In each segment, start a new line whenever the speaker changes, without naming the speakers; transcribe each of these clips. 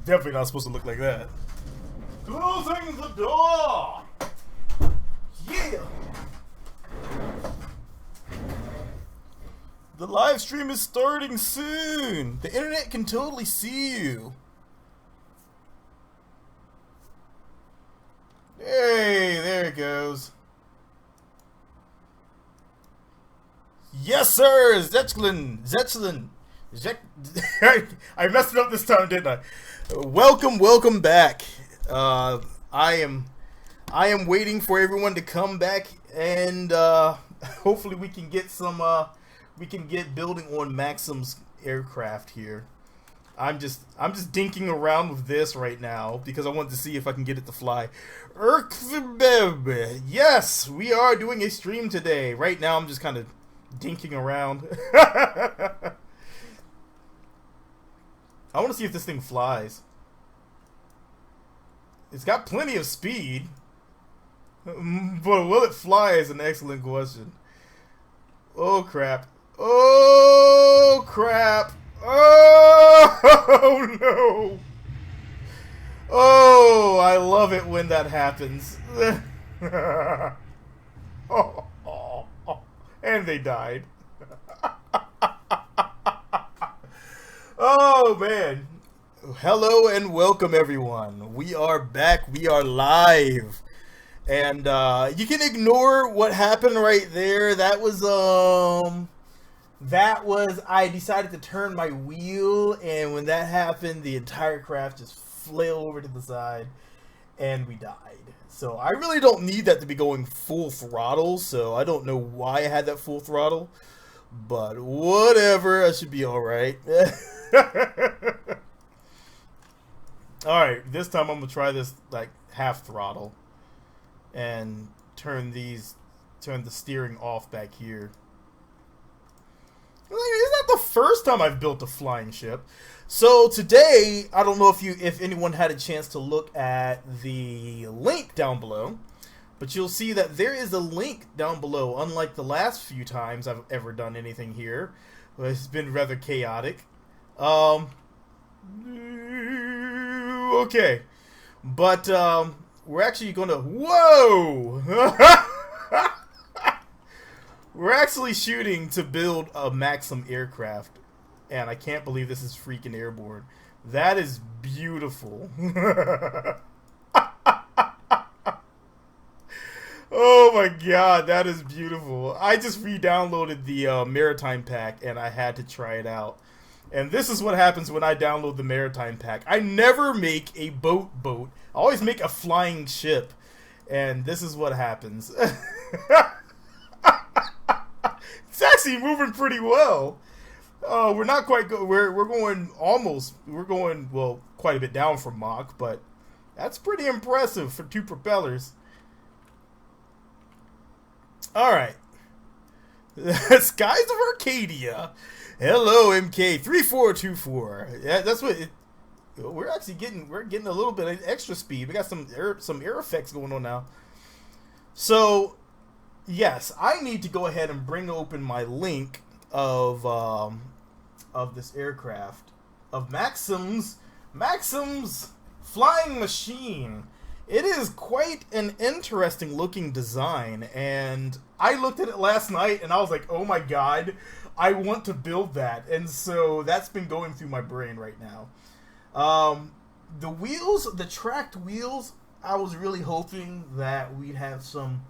Definitely not supposed to look like that. Closing the door! Yeah! The live stream is starting soon! The internet can totally see you! Hey, there it goes. Yes, sir! Zetchlin! I messed it up this time, didn't I? Welcome back. I am waiting for everyone to come back, and hopefully we can get building on Maxim's aircraft here. I'm just dinking around with this right now because I want to see if I can get it to fly. Yes, we are doing a stream today. Right now I'm just kind of dinking around. I want to see if this thing flies. It's got plenty of speed, but will it fly is an excellent question. Oh crap. Oh crap. Oh no. Oh, I love it when that happens. And they died. Oh man. Hello and welcome everyone. We are back. We are live. And you can ignore what happened right there. That was I decided to turn my wheel, and when that happened, the entire craft just flew over to the side and we died. So I really don't need that to be going full throttle, so I don't know why I had that full throttle, but whatever, I should be alright. Alright, this time I'm gonna try this like half throttle and turn the steering off back here. It's not the first time I've built a flying ship. So today, I don't know if anyone had a chance to look at the link down below, but you'll see that there is a link down below. Unlike the last few times I've ever done anything here, it's been rather chaotic. Okay, but we're actually gonna we're actually shooting to build a Maxim aircraft, and I can't believe this is freaking airborne. That is beautiful. Oh my god, that is beautiful. I just re-downloaded the Maritime pack, and I had to try it out. And this is what happens when I download the Maritime pack. I never make a boat. I always make a flying ship. And this is what happens. It's actually moving pretty well. We're not quite good. We're going well, quite a bit down from Mach, but that's pretty impressive for two propellers. Alright. Skies of Arcadia. Hello, MK3424. Yeah, that's what we're actually getting. We're getting a little bit of extra speed. We got some air effects going on now. So, yes, I need to go ahead and bring open my link of this aircraft of Maxim's flying machine. It is quite an interesting looking design, and I looked at it last night and I was like, oh my god, I want to build that. And so that's been going through my brain right now. The wheels, the tracked wheels, I was really hoping that we'd have some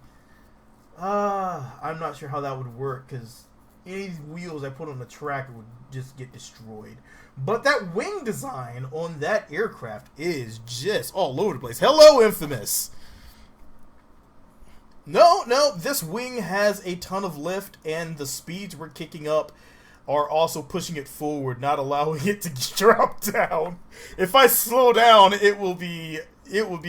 I'm not sure how that would work, because any wheels I put on the track would just get destroyed. But that wing design on that aircraft is just all over the place. Hello, Infamous! No, this wing has a ton of lift, and the speeds we're kicking up are also pushing it forward, not allowing it to drop down. If I slow down, it will be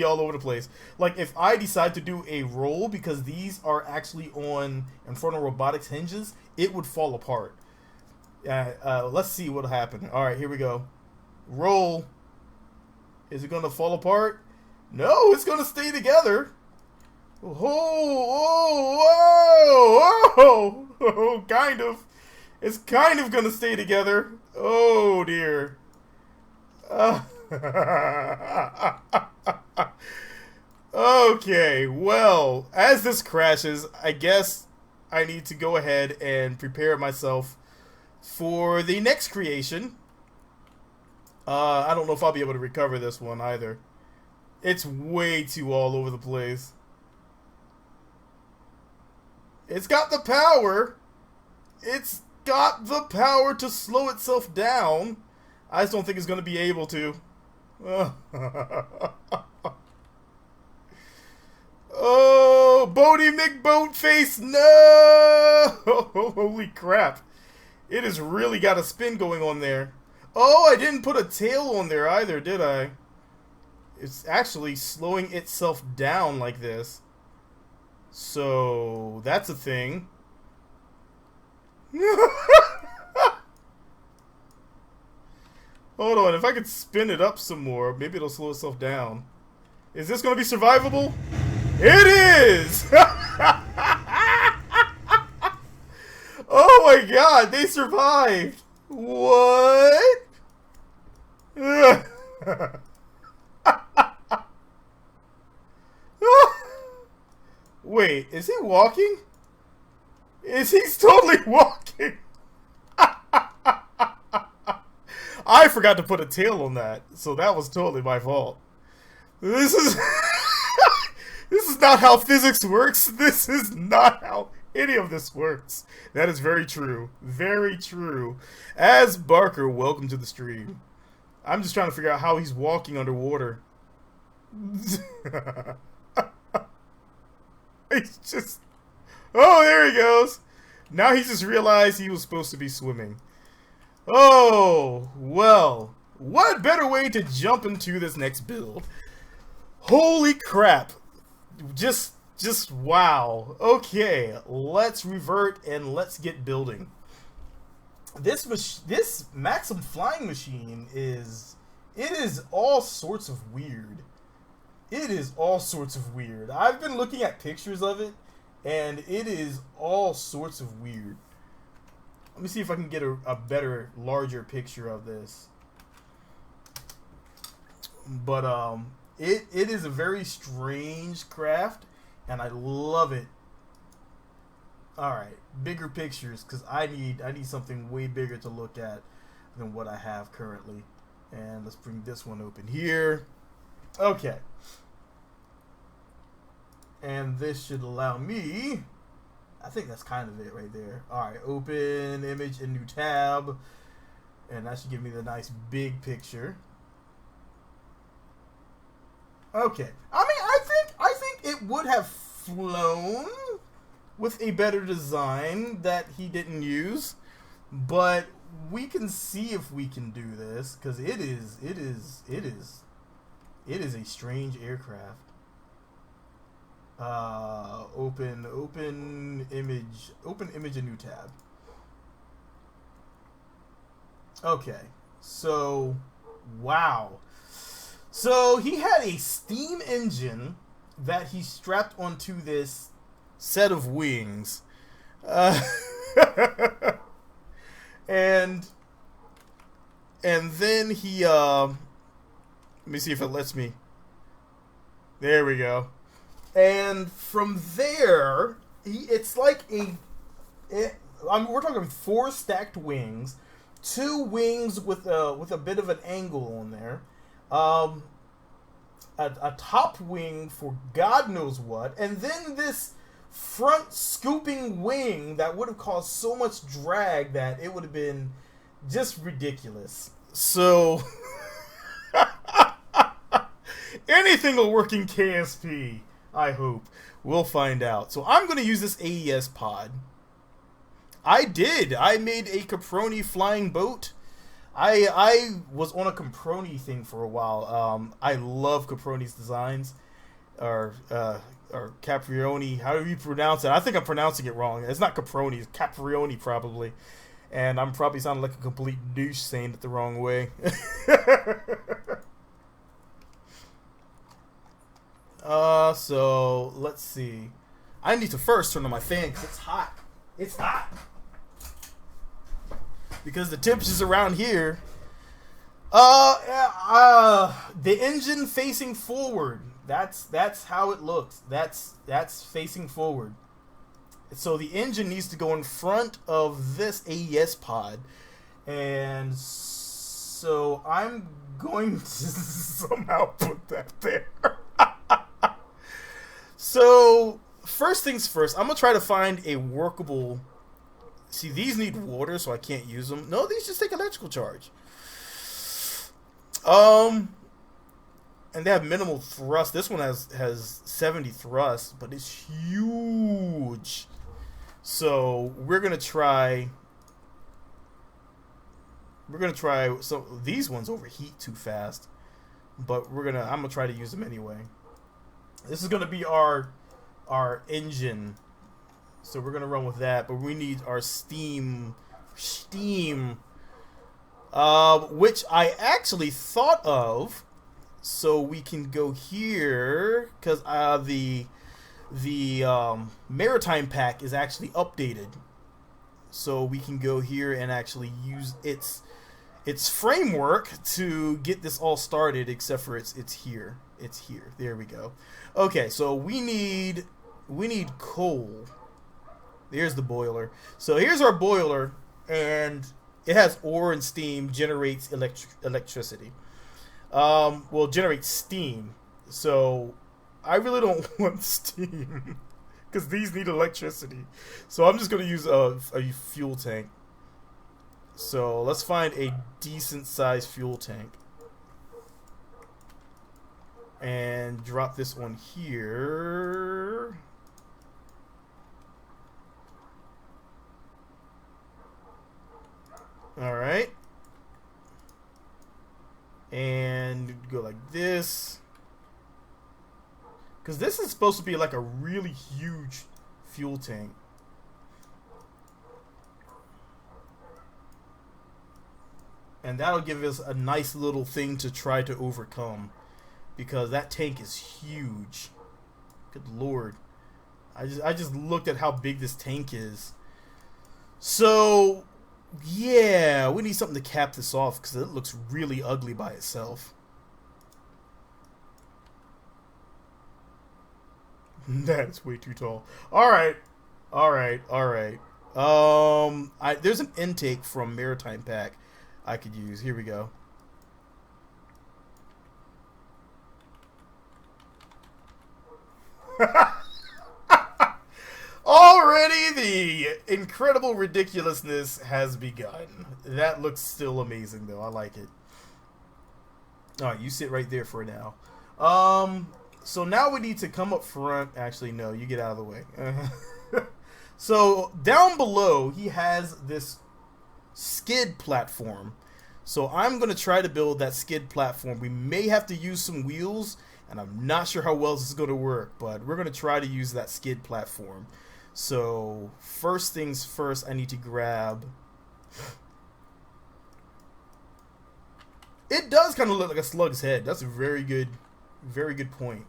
all over the place. Like, if I decide to do a roll, because these are actually on Infernal Robotics hinges, it would fall apart. Let's see what'll happen. Alright, here we go. Roll. Is it gonna fall apart? No, it's gonna stay together. Oh, Oh, kind of. It's kind of gonna stay together. Oh, dear. Okay, well, as this crashes, I guess I need to go ahead and prepare myself for the next creation. I don't know if I'll be able to recover this one either. It's way too all over the place. It's got the power. It's got the power to slow itself down. I just don't think it's going to be able to. Oh, Bodie McBoatface, no! Holy crap. It has really got a spin going on there. Oh, I didn't put a tail on there either, did I? It's actually slowing itself down like this. So, that's a thing. Hold on, if I could spin it up some more, maybe it'll slow itself down. Is this going to be survivable? It is! Oh my god, they survived! What? Wait, is he walking? He's totally walking! I forgot to put a tail on that, so that was totally my fault. This is... This is not how physics works. This is not how any of this works. That is very true. Very true. As Barker, welcome to the stream. I'm just trying to figure out how he's walking underwater. He's just... Oh, there he goes. Now he just realized he was supposed to be swimming. Oh, well. What better way to jump into this next build? Holy crap. Just wow. Okay, let's revert and let's get building. This Maxim flying machine is all sorts of weird. It is all sorts of weird. I've been looking at pictures of it, and it is all sorts of weird. Let me see if I can get a better, larger picture of this. But It is a very strange craft, and I love it. Alright, bigger pictures, because I need something way bigger to look at than what I have currently. And let's bring this one open here. Okay. And this should allow me... I think that's kind of it right there. Alright, open image in new tab. And that should give me the nice big picture. Okay. I mean, I think it would have flown with a better design that he didn't use, but we can see if we can do this, because it is a strange aircraft. Open image in new tab. Okay. So, wow. So he had a steam engine that he strapped onto this set of wings. And then he let me see if it lets me. There we go. And from there, it's like we're talking 4 stacked wings, 2 wings with a bit of an angle on there. A top wing for God knows what, and then this front scooping wing that would have caused so much drag that it would have been just ridiculous. So, anything will work in KSP, I hope. We'll find out. So I'm going to use this AES pod. I made a Caproni flying boat. I was on a Caproni thing for a while. I love Caproni's designs, or Caprioni, however you pronounce it. I think I'm pronouncing it wrong. It's not Caproni, it's Caprioni probably. And I'm probably sounding like a complete douche saying it the wrong way. So let's see. I need to first turn on my fan because it's hot. It's hot. Because the temperatures around here. The engine facing forward. That's how it looks. That's facing forward. So the engine needs to go in front of this AES pod, and so I'm going to somehow put that there. So first things first, I'm gonna try to find a workable. See, these need water, so I can't use them. No, these just take electrical charge. And they have minimal thrust. This one has 70 thrust, but it's huge. So we're gonna try. So these ones overheat too fast, but I'm gonna try to use them anyway. This is gonna be our engine. So we're gonna run with that, but we need our steam, which I actually thought of. So we can go here because the maritime pack is actually updated. So we can go here and actually use its framework to get this all started. Except for it's here. It's here. There we go. Okay, so we need coal. There's the boiler. So here's our boiler, and it has ore and steam, generates electricity. Well, generates steam. So I really don't want steam because these need electricity. So I'm just going to use a fuel tank. So let's find a decent sized fuel tank. And drop this one here. Alright. And go like this. Because this is supposed to be like a really huge fuel tank. And that'll give us a nice little thing to try to overcome. Because that tank is huge. Good lord. I just looked at how big this tank is. So, yeah, we need something to cap this off because it looks really ugly by itself. That's way too tall. Alright. There's an intake from Maritime Pack I could use. Here we go. Already the incredible ridiculousness has begun. That looks still amazing though. I like it. Alright, you sit right there for now. So now we need to come up front. Actually, no, you get out of the way. So down below, he has this skid platform. So I'm going to try to build that skid platform. We may have to use some wheels, and I'm not sure how well this is going to work, but we're going to try to use that skid platform. So first things first, I need to grab... It does kind of look like a slug's head. That's a very good point.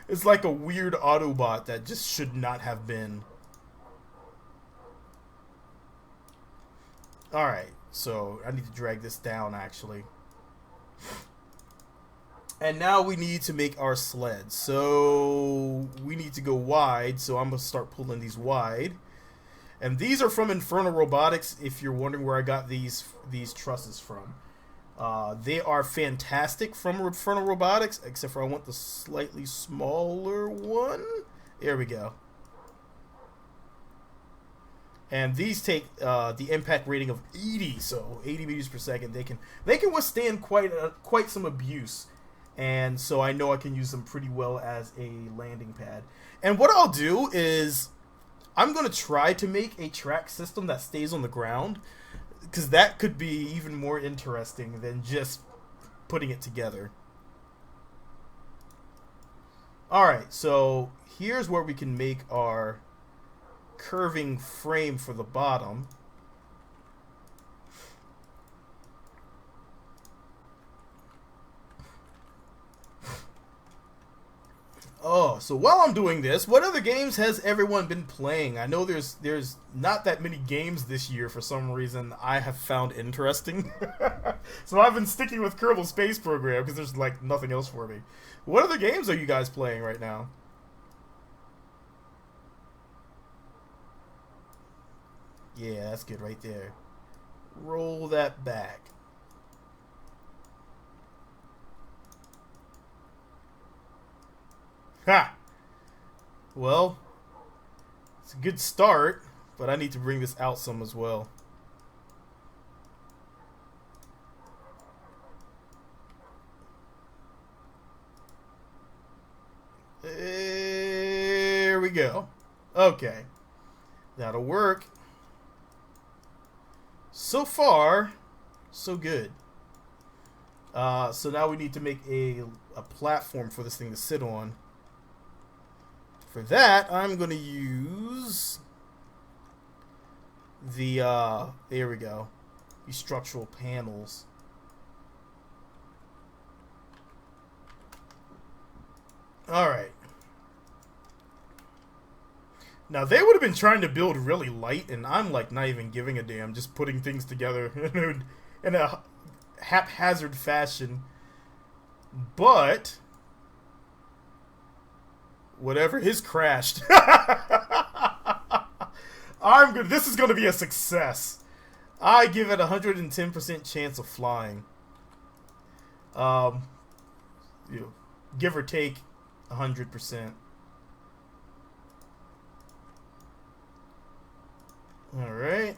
It's like a weird Autobot that just should not have been. Alright, so I need to drag this down actually. And now we need to make our sled. So we need to go wide, so I'm going to start pulling these wide. And these are from Infernal Robotics, if you're wondering where I got these trusses from. They are fantastic from Infernal Robotics, except for I want the slightly smaller one. There we go. And these take the impact rating of 80, so 80 meters per second. They can withstand quite some abuse, and so I know I can use them pretty well as a landing pad. And what I'll do is I'm going to try to make a track system that stays on the ground, because that could be even more interesting than just putting it together. Alright, so here's where we can make our curving frame for the bottom. Oh, so while I'm doing this, what other games has everyone been playing? I know there's not that many games this year for some reason I have found interesting. So I've been sticking with Kerbal Space Program because there's like nothing else for me. What other games are you guys playing right now? Yeah, that's good right there. Roll that back. Ha! Well, it's a good start, but I need to bring this out some as well. There we go. Okay. That'll work. So far, so good. So now we need to make a platform for this thing to sit on. For that, I'm going to use the, there we go, these structural panels. Alright. Now, they would have been trying to build really light, and I'm, like, not even giving a damn, just putting things together in a haphazard fashion. But whatever, his crashed. I'm good. This is going to be a success. I give it 110% chance of flying. Give or take 100%. All right.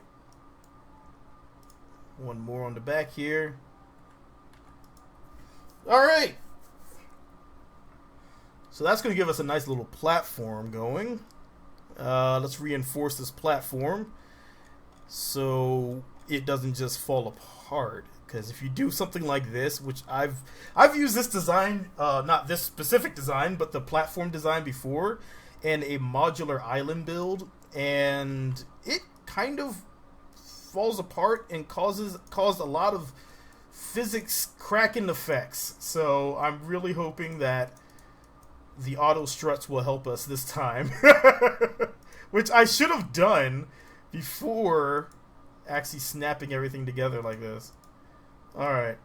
One more on the back here. All right. So that's going to give us a nice little platform going. Let's reinforce this platform so it doesn't just fall apart. Because if you do something like this, which I've used this design, not this specific design, but the platform design before, in a modular island build, and it kind of falls apart and caused a lot of physics cracking effects. So I'm really hoping that the auto struts will help us this time. Which I should have done before actually snapping everything together like this. Alright.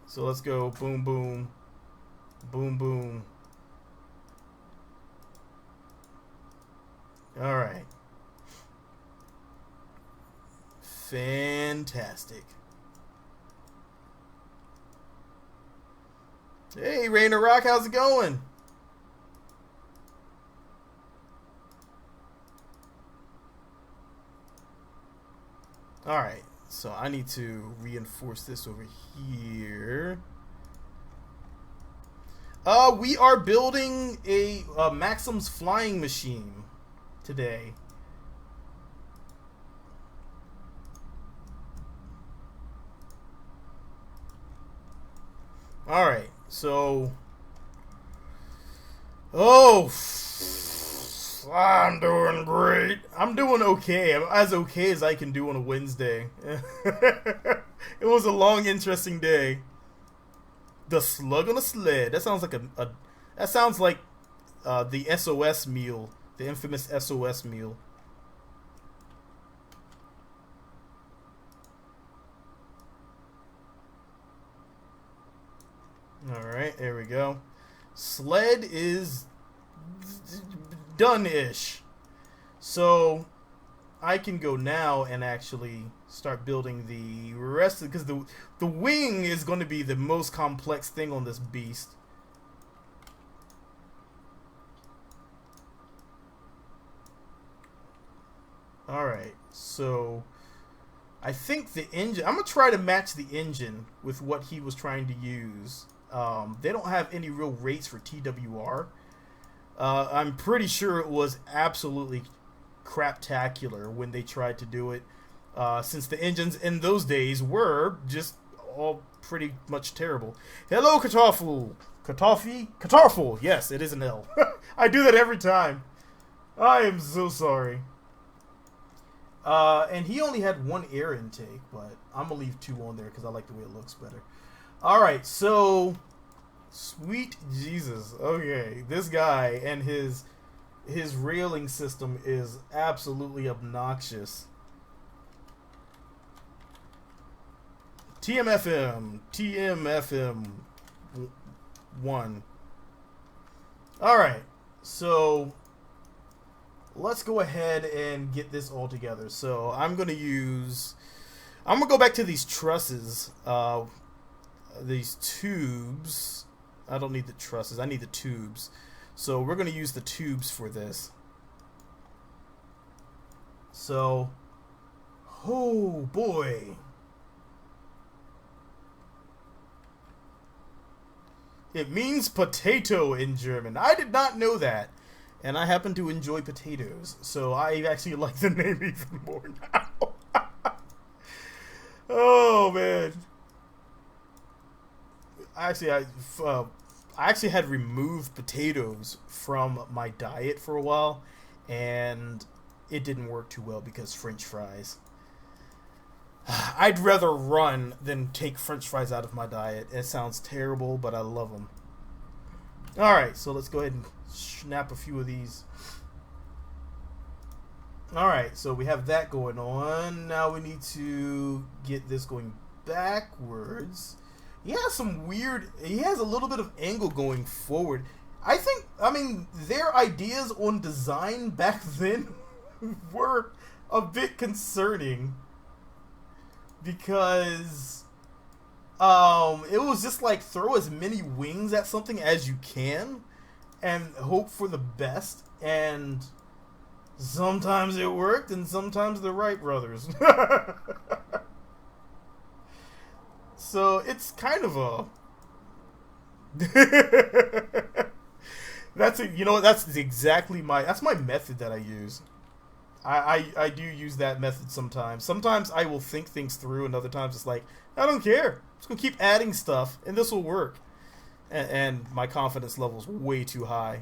So let's go boom boom. Boom boom. Alright. Fantastic. Hey, Rainer Rock, how's it going? Alright, so I need to reinforce this over here. We are building a Maxim's flying machine today. Alright, so... Oh, I'm doing great. I'm doing okay. I'm as okay as I can do on a Wednesday. It was a long, interesting day. The slug on a sled. That sounds like that sounds like the SOS meal, the infamous SOS meal. All right, there we go. Sled is done-ish. So I can go now and actually start building the rest of, because the wing is going to be the most complex thing on this beast. Alright, so I think the engine, I'm going to try to match the engine with what he was trying to use. They don't have any real rates for TWR. I'm pretty sure it was absolutely craptacular when they tried to do it, since the engines in those days were just all pretty much terrible. Hello, Kartoffel. Kartoffel. Yes, it is an L. I do that every time. I am so sorry. And he only had one air intake, but I'm going to leave 2 on there because I like the way it looks better. Alright, so Sweet Jesus. Okay, this guy and his railing system is absolutely obnoxious. TMFM 1. Alright, so let's go ahead and get this all together. So I'm going to go back to these trusses, these tubes. I don't need the trusses, I need the tubes. So we're going to use the tubes for this. So, oh boy. It means potato in German. I did not know that. And I happen to enjoy potatoes. So I actually like the name even more now. Oh, man. Actually, I actually had removed potatoes from my diet for a while. And it didn't work too well because French fries. I'd rather run than take French fries out of my diet. It sounds terrible, but I love them. Alright, so let's go ahead and snap a few of these. Alright, so we have that going on. Now we need to get this going backwards. He has a little bit of angle going forward. I mean, their ideas on design back then were a bit concerning. Because it was just like throw as many wings at something as you can and hope for the best, and sometimes it worked and sometimes the Wright brothers. So it's kind of a that's my method that I use. I do use that method sometimes. Sometimes I will think things through, and other times it's like, I don't care. I'm just going to keep adding stuff, and this will work. And my confidence level is way too high.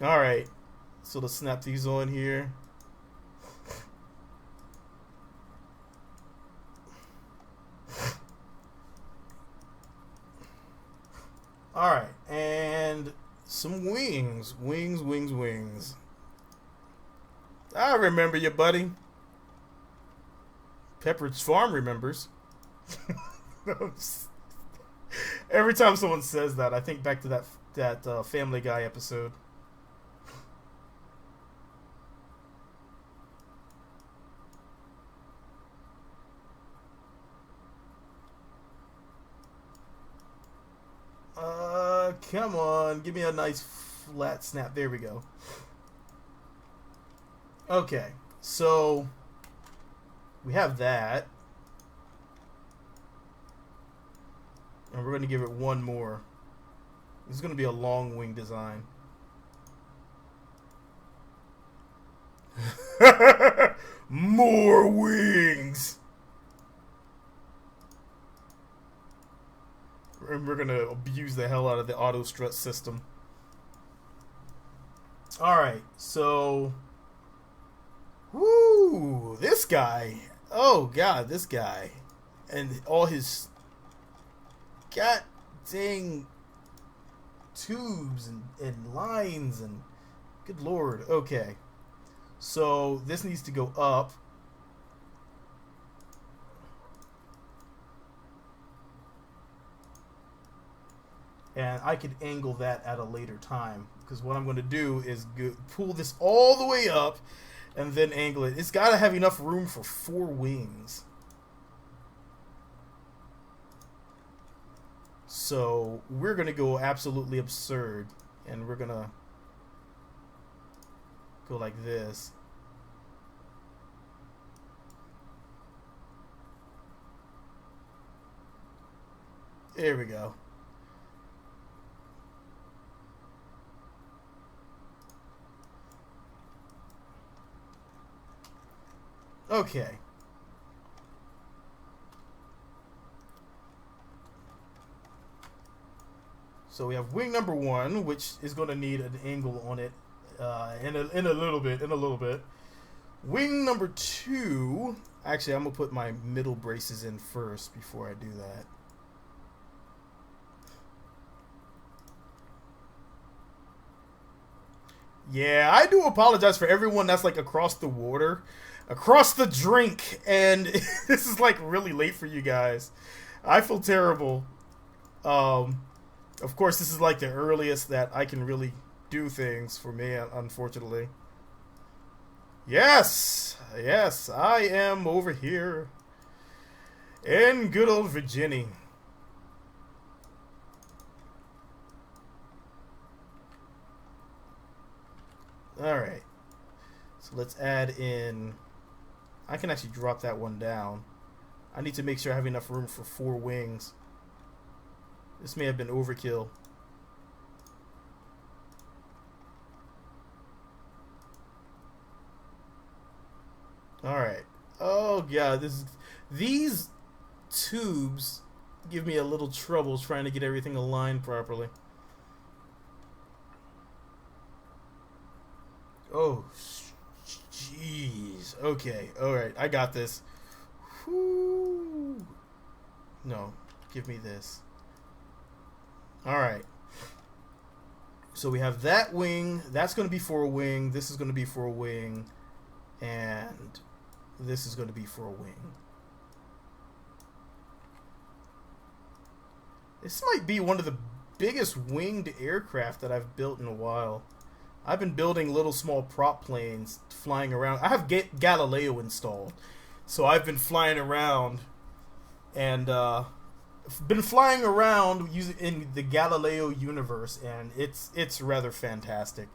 Alright. So let's snap these on here. Alright, and some wings. Wings. I remember you, buddy. Pepperidge Farm remembers. Every time someone says that, I think back to that Family Guy episode. Come on, give me a nice flat snap. There we go. Okay, so we have that. And we're going to give it one more. This is going to be a long wing design. More wings! And we're going to abuse the hell out of the auto strut system. Alright, so... Woo! This guy. Oh, God, this guy. And all his... God dang tubes and lines and... Good Lord. Okay. So, this needs to go up. And I could angle that at a later time. Because what I'm going to do is pull this all the way up and then angle it. It's got to have enough room for 4 wings. So we're going to go absolutely absurd. And we're going to go like this. There we go. Okay. So we have wing number 1, which is going to need an angle on it in a little bit. Wing number 2. Actually, I'm going to put my middle braces in first before I do that. Yeah, I do apologize for everyone that's like across the water, across the drink, and this is like really late for you guys. I feel terrible. Of course, this is like the earliest that I can really do things for me, unfortunately. Yes, yes, I am over here in good old Virginia. Alright, so let's add in, I can actually drop that one down. I need to make sure I have enough room for 4 wings. This may have been overkill. Alright. Oh yeah, these tubes give me a little trouble trying to get everything aligned properly. Oh, jeez. Okay, alright, I got this. Whew. No, give me this. Alright. So we have that wing. That's going to be for a wing. This is going to be for a wing. And this is going to be for a wing. This might be one of the biggest winged aircraft that I've built in a while. I've been building little small prop planes flying around. I have Galileo installed. So I've been flying around and been flying around using in the Galileo universe, and it's rather fantastic.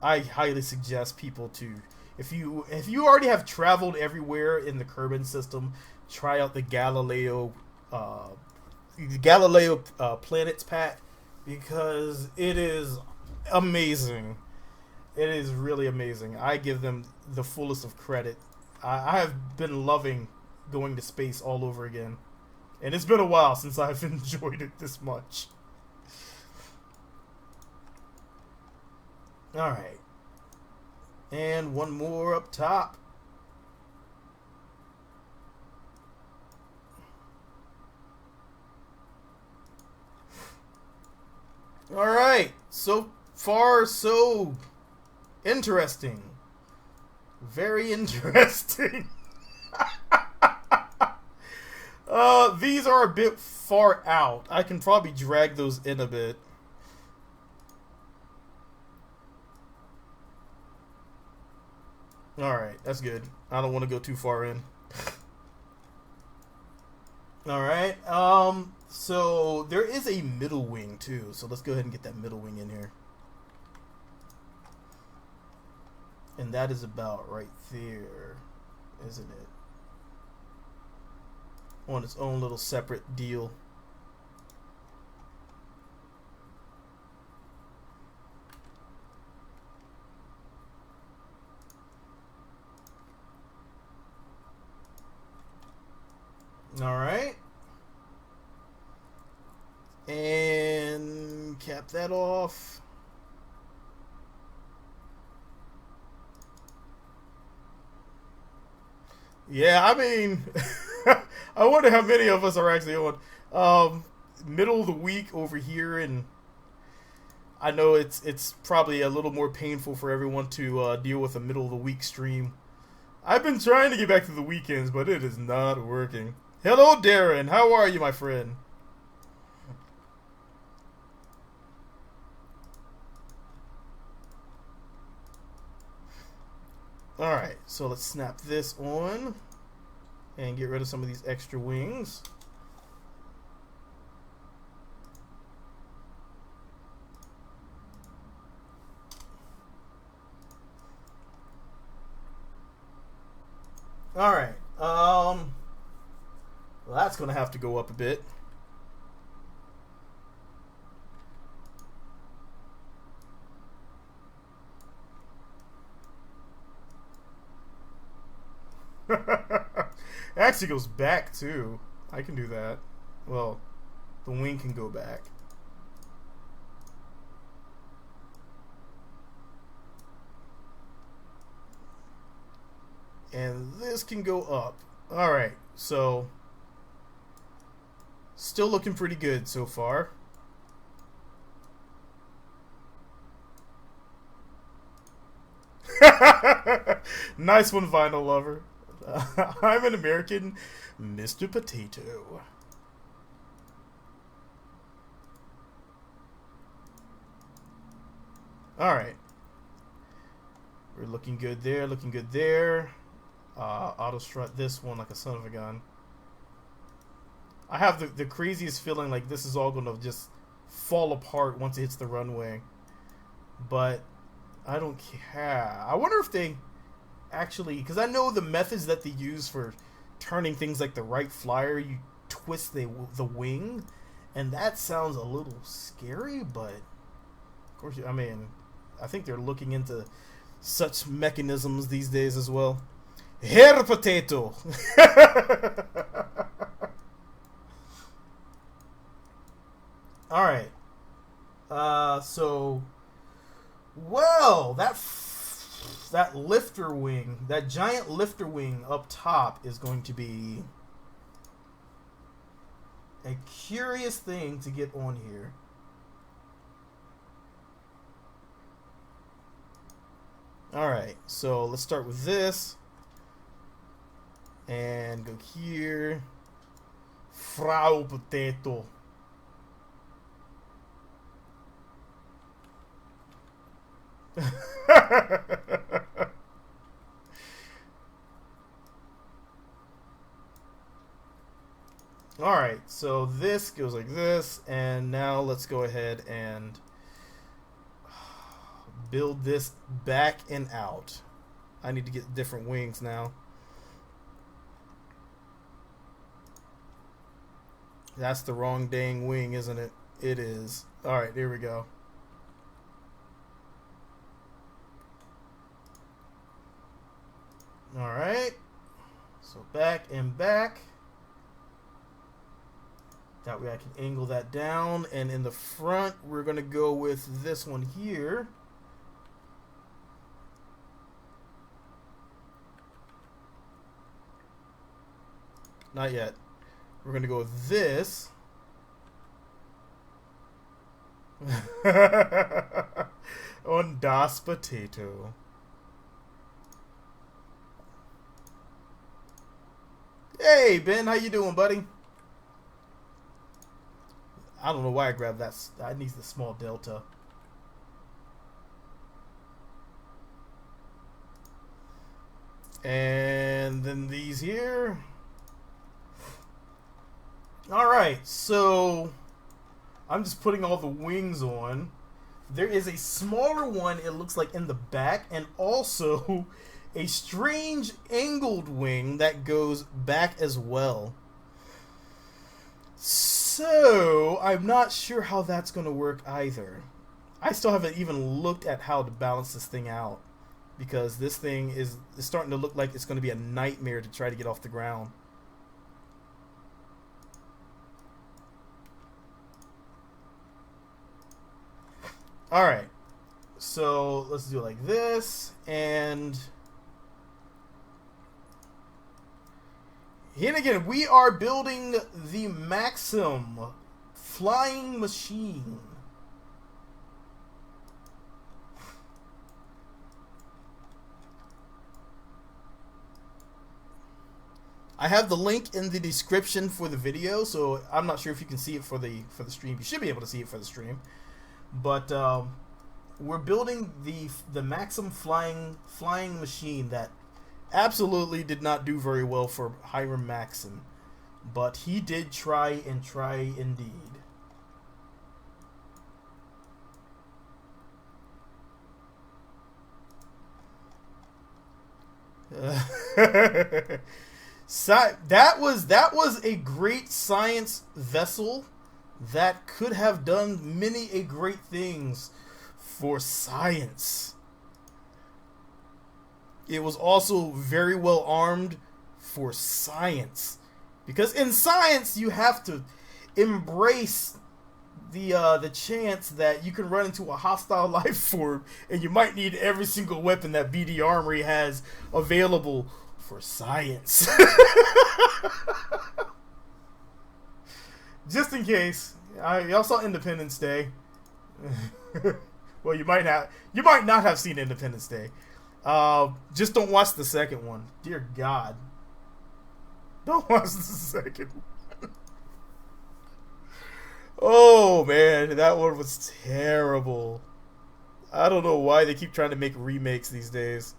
I highly suggest people to, if you already have traveled everywhere in the Kerbal system, try out the Galileo planets pack, because it is amazing. It is really amazing. I give them the fullest of credit. I have been loving going to space all over again. And it's been a while since I've enjoyed it this much. Alright. And one more up top. Alright. So far, so interesting. Very interesting. These are a bit far out. I can probably drag those in a bit. Alright, that's good. I don't want to go too far in. Alright, so there is a middle wing too, so let's go ahead and get that middle wing in here. And that is about right there, isn't it? On its own little separate deal. Alright. And cap that off. Yeah, I mean, I wonder how many of us are actually on middle of the week over here, and I know it's probably a little more painful for everyone to deal with a middle of the week stream. I've been trying to get back to the weekends, but it is not working. Hello, Darren. How are you, my friend? Alright, so let's snap this on and get rid of some of these extra wings. Alright, well, that's going to have to go up a bit. It actually goes back too. I can do that. Well, the wing can go back. And this can go up. Alright, so still looking pretty good so far. Nice one, Vinyl Lover. I'm an American Mr. Potato. Alright. We're looking good there, looking good there. Auto strut this one like a son of a gun. I have the craziest feeling like this is all going to just fall apart once it hits the runway. But I don't care. I wonder if they actually... Because I know the methods that they use for turning things like the right flyer, you twist the wing. And that sounds a little scary, but... Of course, I mean, I think they're looking into such mechanisms these days as well. Hair potato! Alright. So... Well, that lifter wing, that giant lifter wing up top is going to be a curious thing to get on here. Alright, so let's start with this. And go here. Frau Potato. Alright, so this goes like this, and now let's go ahead and build this back and out. I need to get different wings now. That's the wrong dang wing, isn't it? It is. Alright, there we go. Alright. So back and back. That way I can angle that down. And in the front, we're going to go with this one here. Not yet. We're going to go with this. On das Potato. Hey, Ben, how you doing, buddy? I don't know why I grabbed that. I need the small delta. And then these here. Alright, so I'm just putting all the wings on. There is a smaller one, it looks like, in the back, and also a strange angled wing that goes back as well. So I'm not sure how that's going to work either. I still haven't even looked at how to balance this thing out, because this thing is starting to look like it's going to be a nightmare to try to get off the ground. Alright, so let's do it like this, and here again, we are building the Maxim flying machine. I have the link in the description for the video, so I'm not sure if you can see it for the stream. You should be able to see it for the stream. But we're building the Maxim flying machine that absolutely did not do very well for Hiram Maxim, but he did try and try indeed. That was a great science vessel that could have done many a great things for science. It was also very well armed for science, because in science you have to embrace the chance that you can run into a hostile life form, and you might need every single weapon that BD Armory has available for science. Just in case. Y'all saw Independence Day. Well, you might not have seen Independence Day. Just don't watch the second one. Dear God. Don't watch the second one. Oh, man. That one was terrible. I don't know why they keep trying to make remakes these days.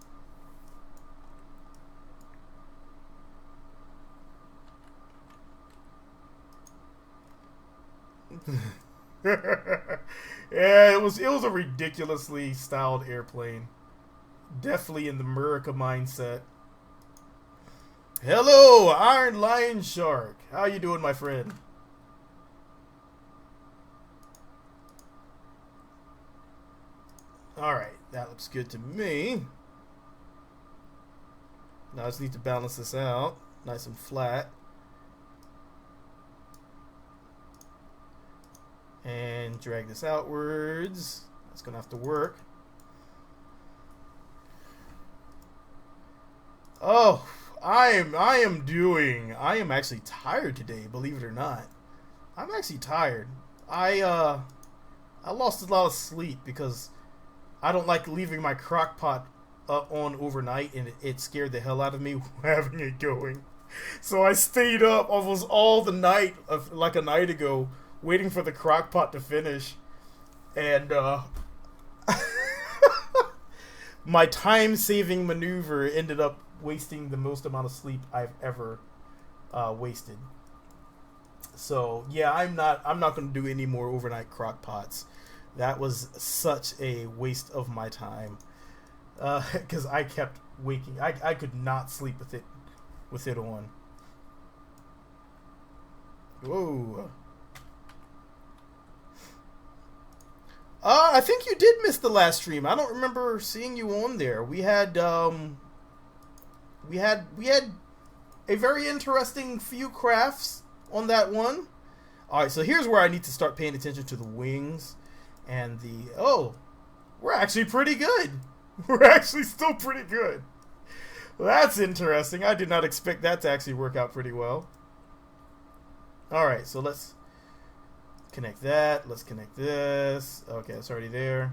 Yeah, it was a ridiculously styled airplane. Definitely in the America mindset. Hello, Iron Lion Shark. How you doing, my friend? Alright, that looks good to me. Now I just need to balance this out. Nice and flat. And drag this outwards. That's gonna have to work. Oh, I am actually tired today, believe it or not. I'm actually tired. I lost a lot of sleep because I don't like leaving my crock pot on overnight, and it scared the hell out of me having it going. So I stayed up almost all the night, like a night ago, waiting for the crock pot to finish. And my time-saving maneuver ended up wasting the most amount of sleep I've ever wasted. So yeah, I'm not going to do any more overnight crock pots. That was such a waste of my time because I kept waking. I could not sleep with it on. Whoa. I think you did miss the last stream. I don't remember seeing you on there. We had a very interesting few crafts on that one. All right, so here's where I need to start paying attention to the wings and the... Oh, we're actually pretty good. We're actually still pretty good. That's interesting. I did not expect that to actually work out pretty well. All right, so let's connect that. Let's connect this. Okay, it's already there.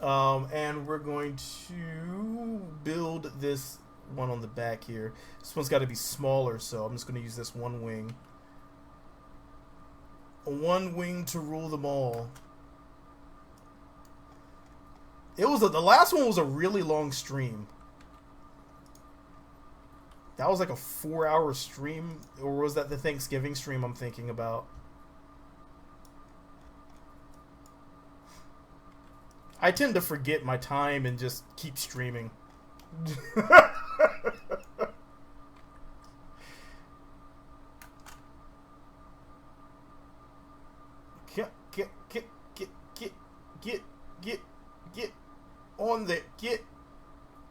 And we're going to build this one on the back here. This one's got to be smaller, so I'm just going to use this one wing. One wing to rule them all. The last one was a really long stream. That was like a 4-hour stream, or was that the Thanksgiving stream I'm thinking about? I tend to forget my time and just keep streaming. Get on the get.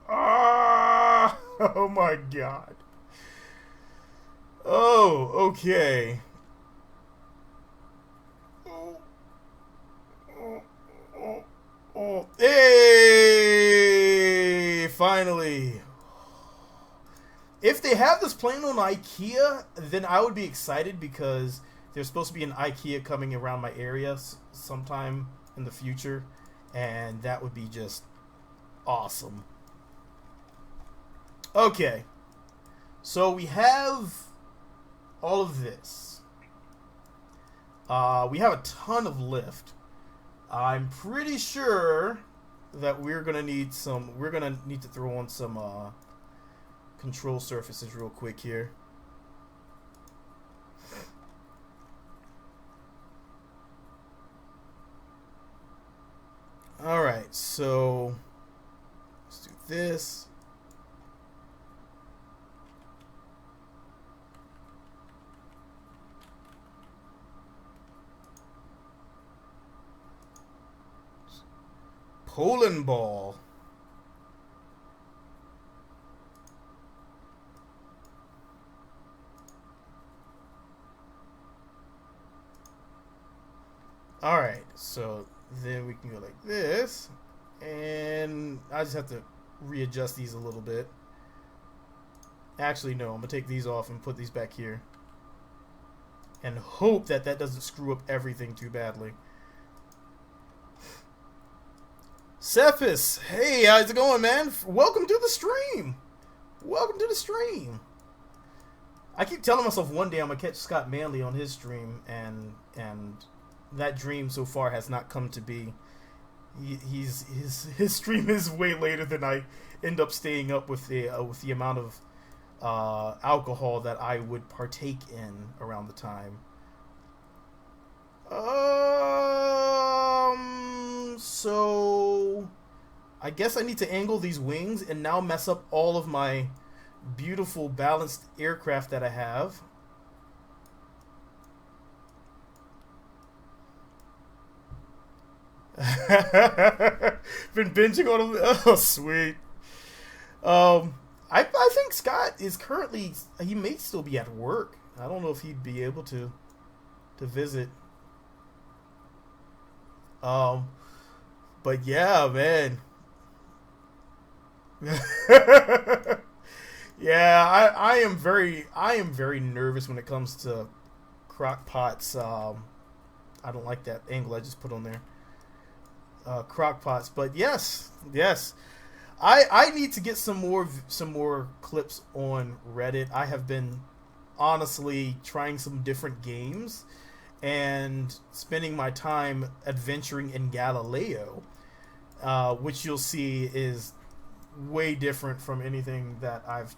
Ah! Oh my God. Oh, okay. Oh, hey! Finally. If they have this plane on IKEA, then I would be excited because there's supposed to be an IKEA coming around my area sometime in the future, and that would be just awesome. Okay. So we have all of this. We have a ton of lift. I'm pretty sure that we're gonna need to throw on some control surfaces real quick here. Alright, so let's do this. Poland ball. Alright, so then we can go like this, and I just have to readjust these a little bit. Actually, no. I'm going to take these off and put these back here. And hope that that doesn't screw up everything too badly. Cephas, hey, how's it going, man? Welcome to the stream. Welcome to the stream. I keep telling myself one day I'm going to catch Scott Manley on his stream, and that dream so far has not come to be. His stream is way later than I end up staying up with the amount of alcohol that I would partake in around the time. So I guess I need to angle these wings and now mess up all of my beautiful balanced aircraft that I have. Been binging on them. Oh, sweet. I think Scott is currently, he may still be at work. I don't know if he'd be able to visit. But yeah, man. Yeah, I am very nervous when it comes to crock pots. I don't like that angle I just put on there. Crock pots, but yes. I need to get some more clips on Reddit. I have been honestly trying some different games and spending my time adventuring in Galileo, which you'll see is way different from anything that I've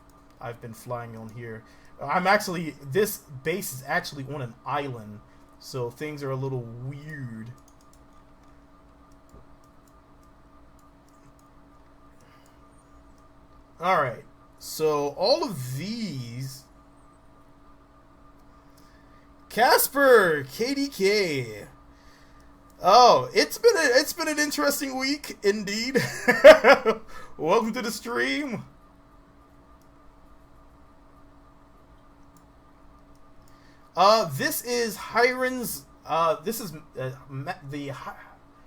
been flying on here. This base is actually on an island, so things are a little weird. Alright, so all of these... Casper, KDK. Oh, it's been an interesting week indeed. Welcome to the stream. This is Hiram's. This is the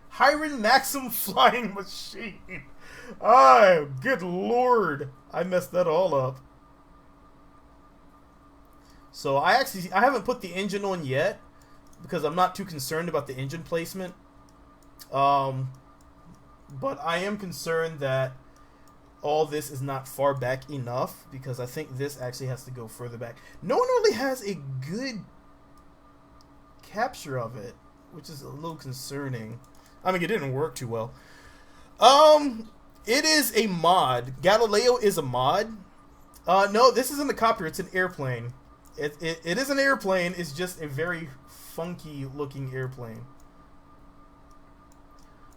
Hiram Maxim flying machine. Oh, good lord! I messed that all up. So I haven't put the engine on yet because I'm not too concerned about the engine placement. But I am concerned that all this is not far back enough because I think this actually has to go further back. No one really has a good capture of it, which is a little concerning. I mean, it didn't work too well. It is a mod. Galileo is a mod. No, this isn't a copter. It's an airplane. It is an airplane. It's just a very funky looking airplane.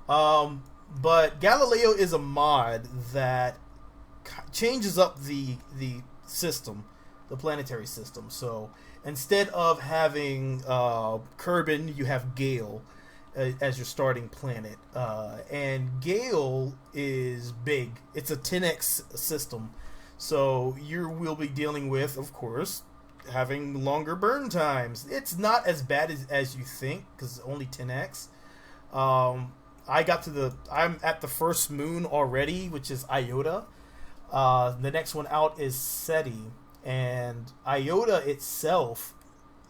But Galileo is a mod that changes up the system, the planetary system. So instead of having Kerbal, you have Gale as your starting planet. And Gale is big. It's a 10x system. So you will be dealing with, of course, having longer burn times. It's not as bad as you think because it's only 10x. I'm at the first moon already, which is Iota. The next one out is SETI, and Iota itself.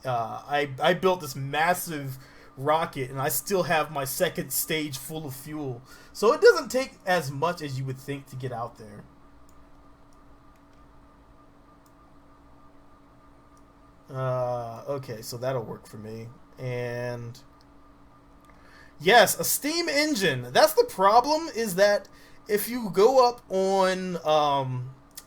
I built this massive rocket, and I still have my second stage full of fuel, so it doesn't take as much as you would think to get out there. Okay, so that'll work for me. And yes, a steam engine. That's the problem, is that if you go up on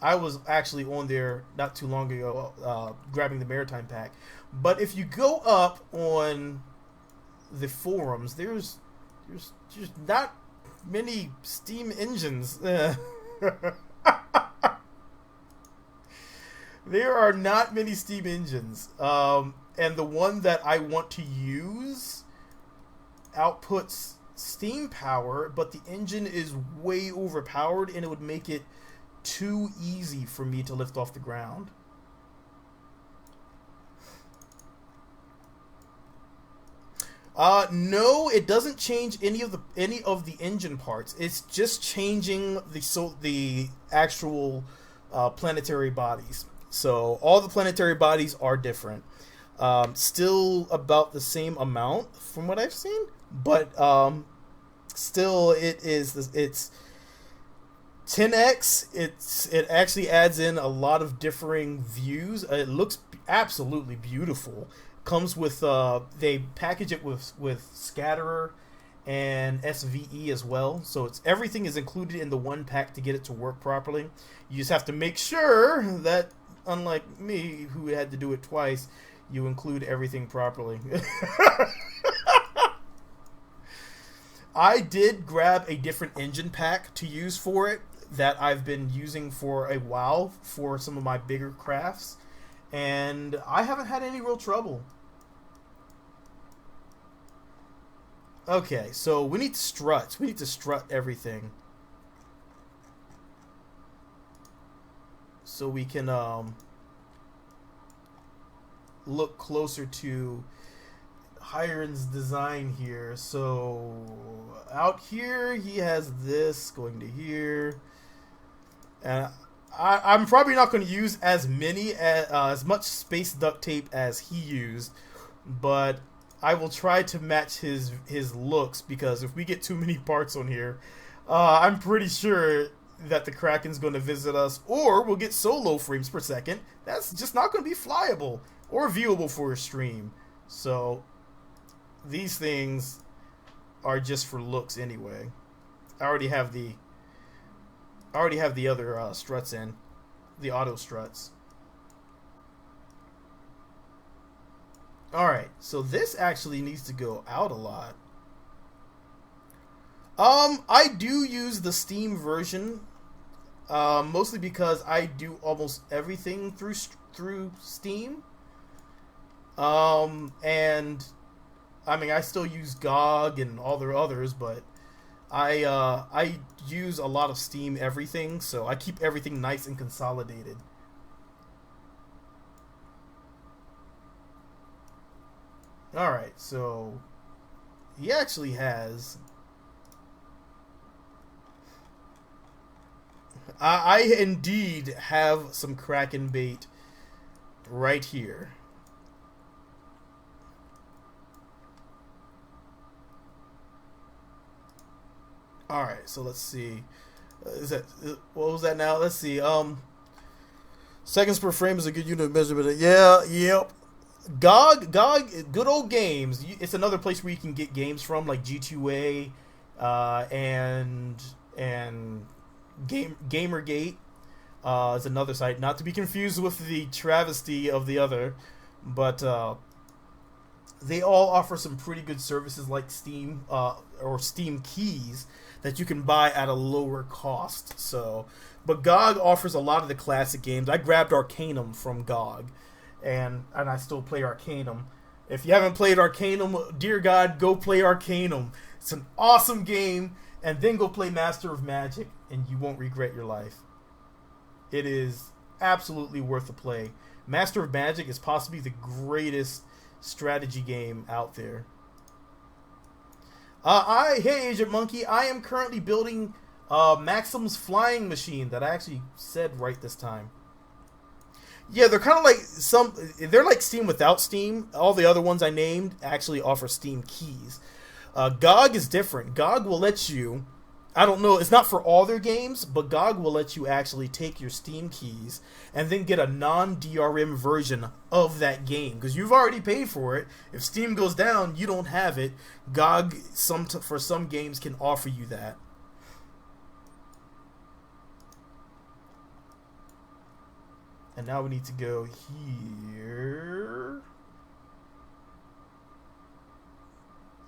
I was actually on there not too long ago grabbing the maritime pack, but if you go up on the forums, there's just not many steam engines. There are not many steam engines. And the one that I want to use outputs steam power, but the engine is way overpowered, and it would make it too easy for me to lift off the ground. No, it doesn't change any of the engine parts. It's just changing the actual planetary bodies. So all the planetary bodies are different. Still about the same amount from what I've seen, but still it's 10x. It actually adds in a lot of differing views. It looks absolutely beautiful. Comes with they package it with scatterer and SVE as well, so it's everything is included in the one pack to get it to work properly. You just have to make sure that, unlike me who had to do it twice, you include everything properly. I did grab a different engine pack to use for it that I've been using for a while for some of my bigger crafts, and I haven't had any real trouble. Okay, so we need struts. We need to strut everything so we can look closer to Hiram's design here. So out here he has this going to here, and I'm probably not going to use as much space duct tape as he used, but I will try to match his looks, because if we get too many parts on here, I'm pretty sure that the Kraken's going to visit us, or we'll get so low frames per second that's just not going to be flyable or viewable for a stream. So these things are just for looks anyway. I already have the other struts in, the auto struts. Alright, so this actually needs to go out a lot. I do use the Steam version, mostly because I do almost everything through Steam. And I mean, I still use GOG and all the others, but I use a lot of Steam everything, so I keep everything nice and consolidated. Alright, so he actually has... I indeed have some Kraken bait right here. Alright, so let's see. What was that now? Let's see. Seconds per frame is a good unit of measurement. Yeah, yep. GOG, good old games. It's another place where you can get games from, like G2A, and Gamergate is another site, not to be confused with the travesty of the other, but they all offer some pretty good services like Steam or Steam keys that you can buy at a lower cost. So, but GOG offers a lot of the classic games. I grabbed Arcanum from GOG. And I still play Arcanum. If you haven't played Arcanum, dear God, go play Arcanum. It's an awesome game. And then go play Master of Magic, and you won't regret your life. It is absolutely worth the play. Master of Magic is possibly the greatest strategy game out there. Hey, Agent Monkey, I am currently building Maxim's flying machine that I actually said right this time. Yeah, they're kind of like they're like Steam without Steam. All the other ones I named actually offer Steam keys. GOG is different. GOG will let you, I don't know, it's not for all their games, but GOG will let you actually take your Steam keys and then get a non-DRM version of that game, because you've already paid for it. If Steam goes down, you don't have it. GOG, for some games, can offer you that. And now we need to go here.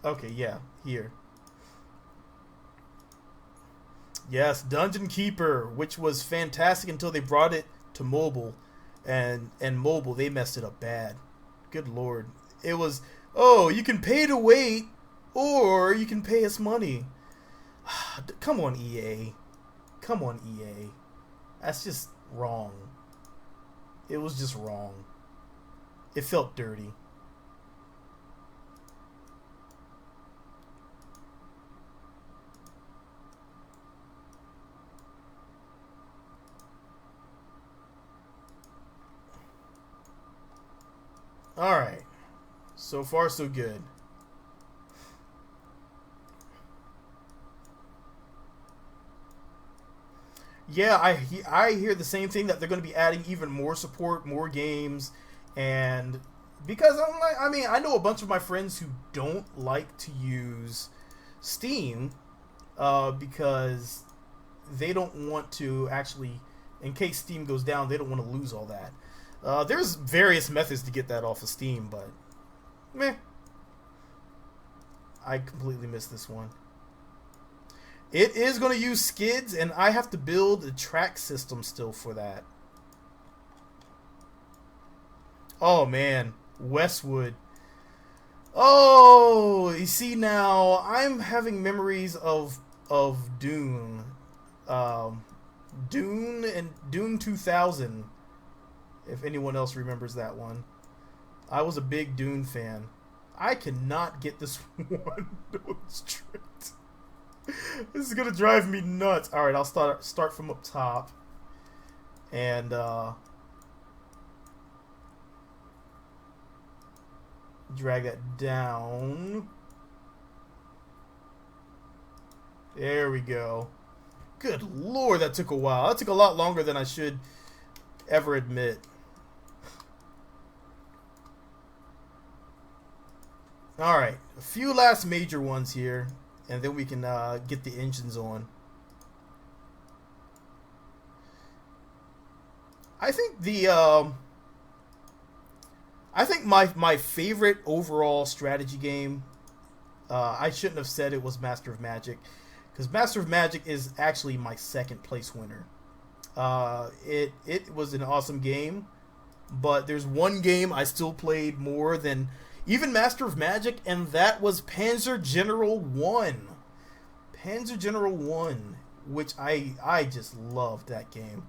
Okay, yeah, here. Yes, Dungeon Keeper, which was fantastic until they brought it to mobile. And mobile, they messed it up bad. Good lord. It was, oh, you can pay to wait, or you can pay us money. Come on, EA. Come on, EA. That's just wrong. It was just wrong. It felt dirty. So far, so good. Yeah, I hear the same thing, that they're going to be adding even more support, more games, and because I'm like, I mean, I know a bunch of my friends who don't like to use Steam because they don't want to actually, in case Steam goes down, they don't want to lose all that. There's various methods to get that off of Steam, but meh, I completely missed this one. It is going to use skids, and I have to build a track system still for that. Oh, man. Westwood. Oh, you see now, I'm having memories of Dune. Dune and Dune 2000, if anyone else remembers that one. I was a big Dune fan. I cannot get this one straight. This is gonna drive me nuts. All right, I'll start from up top, and drag that down. There we go. Good Lord, that took a while. That took a lot longer than I should ever admit. All right, a few last major ones here, and then we can get the engines on. I think my favorite overall strategy game. I shouldn't have said it was Master of Magic, because Master of Magic is actually my second place winner. It was an awesome game, but there's one game I still played more than even Master of Magic, and that was Panzer General 1. Panzer General 1, which I just loved that game.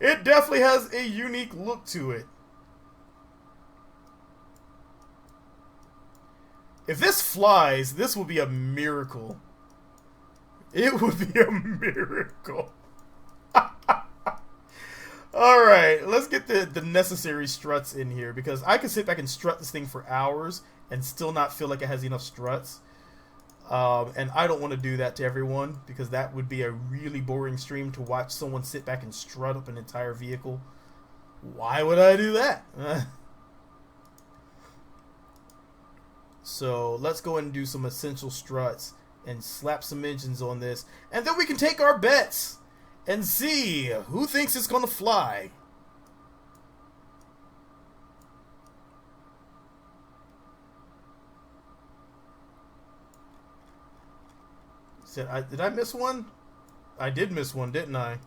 It definitely has a unique look to it. If this flies, this will be a miracle. It would be a miracle. Alright, let's get the necessary struts in here, because I can sit back and strut this thing for hours and still not feel like it has enough struts. And I don't want to do that to everyone, because that would be a really boring stream to watch someone sit back and strut up an entire vehicle. Why would I do that? So let's go ahead and do some essential struts and slap some engines on this, and then we can take our bets and see who thinks it's gonna fly. Did I miss one? I did miss one, didn't I?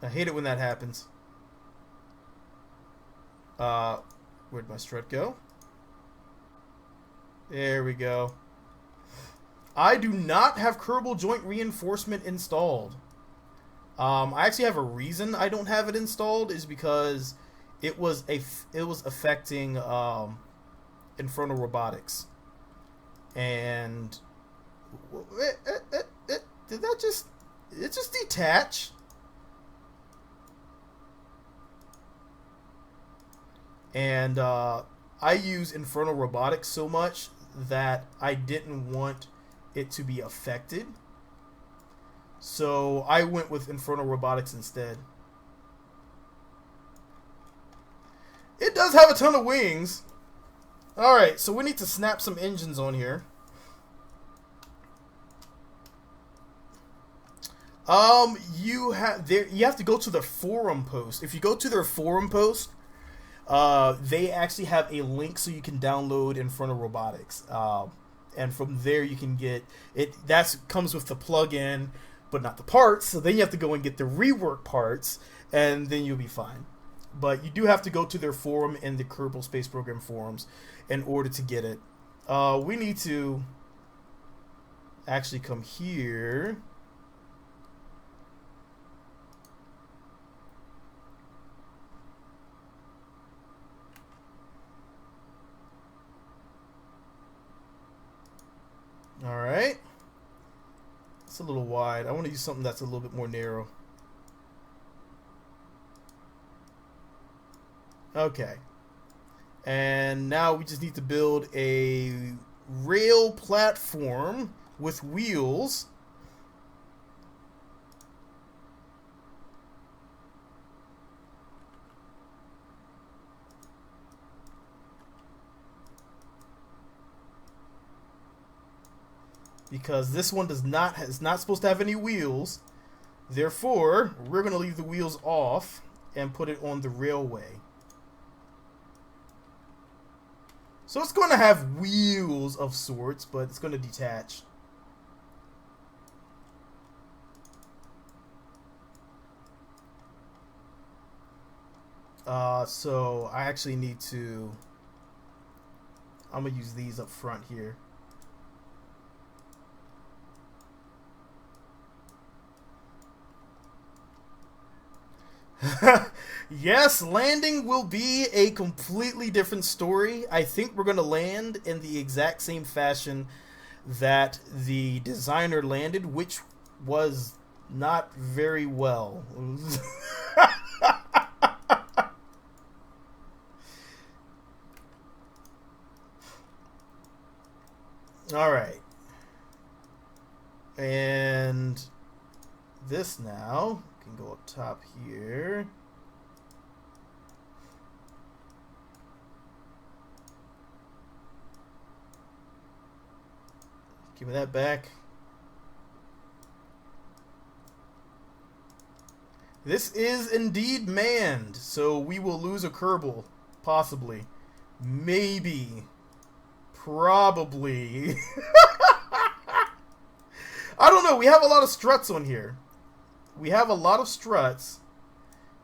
I hate it when that happens. Where'd my strut go? There we go. I do not have Kerbal joint reinforcement installed. I actually have a reason I don't have it installed, is because it was affecting Infernal Robotics. And did that just detach? And I use Infernal Robotics so much that I didn't want it to be affected, so I went with Infernal Robotics instead. It does have a ton of wings. Alright, so we need to snap some engines on here. You have to go to the forum post. If you go to their forum post, they actually have a link so you can download Infernal Robotics. And from there you can get it. That comes with the plugin, but not the parts. So then you have to go and get the rework parts, and then you'll be fine. But you do have to go to their forum in the Kerbal Space Program forums in order to get it. We need to actually come here. Alright. It's a little wide. I want to use something that's a little bit more narrow. Okay. And now we just need to build a rail platform with wheels. Because this one is not supposed to have any wheels. Therefore, we're going to leave the wheels off and put it on the railway. So it's going to have wheels of sorts, but it's going to detach. So I actually need to... I'm going to use these up front here. Yes, landing will be a completely different story. I think we're going to land in the exact same fashion that the designer landed, which was not very well. All right. And this now can go up top here. Give me that back. This is indeed manned, so we will lose a Kerbal. Possibly. Maybe. Probably. I don't know. We have a lot of struts on here. We have a lot of struts.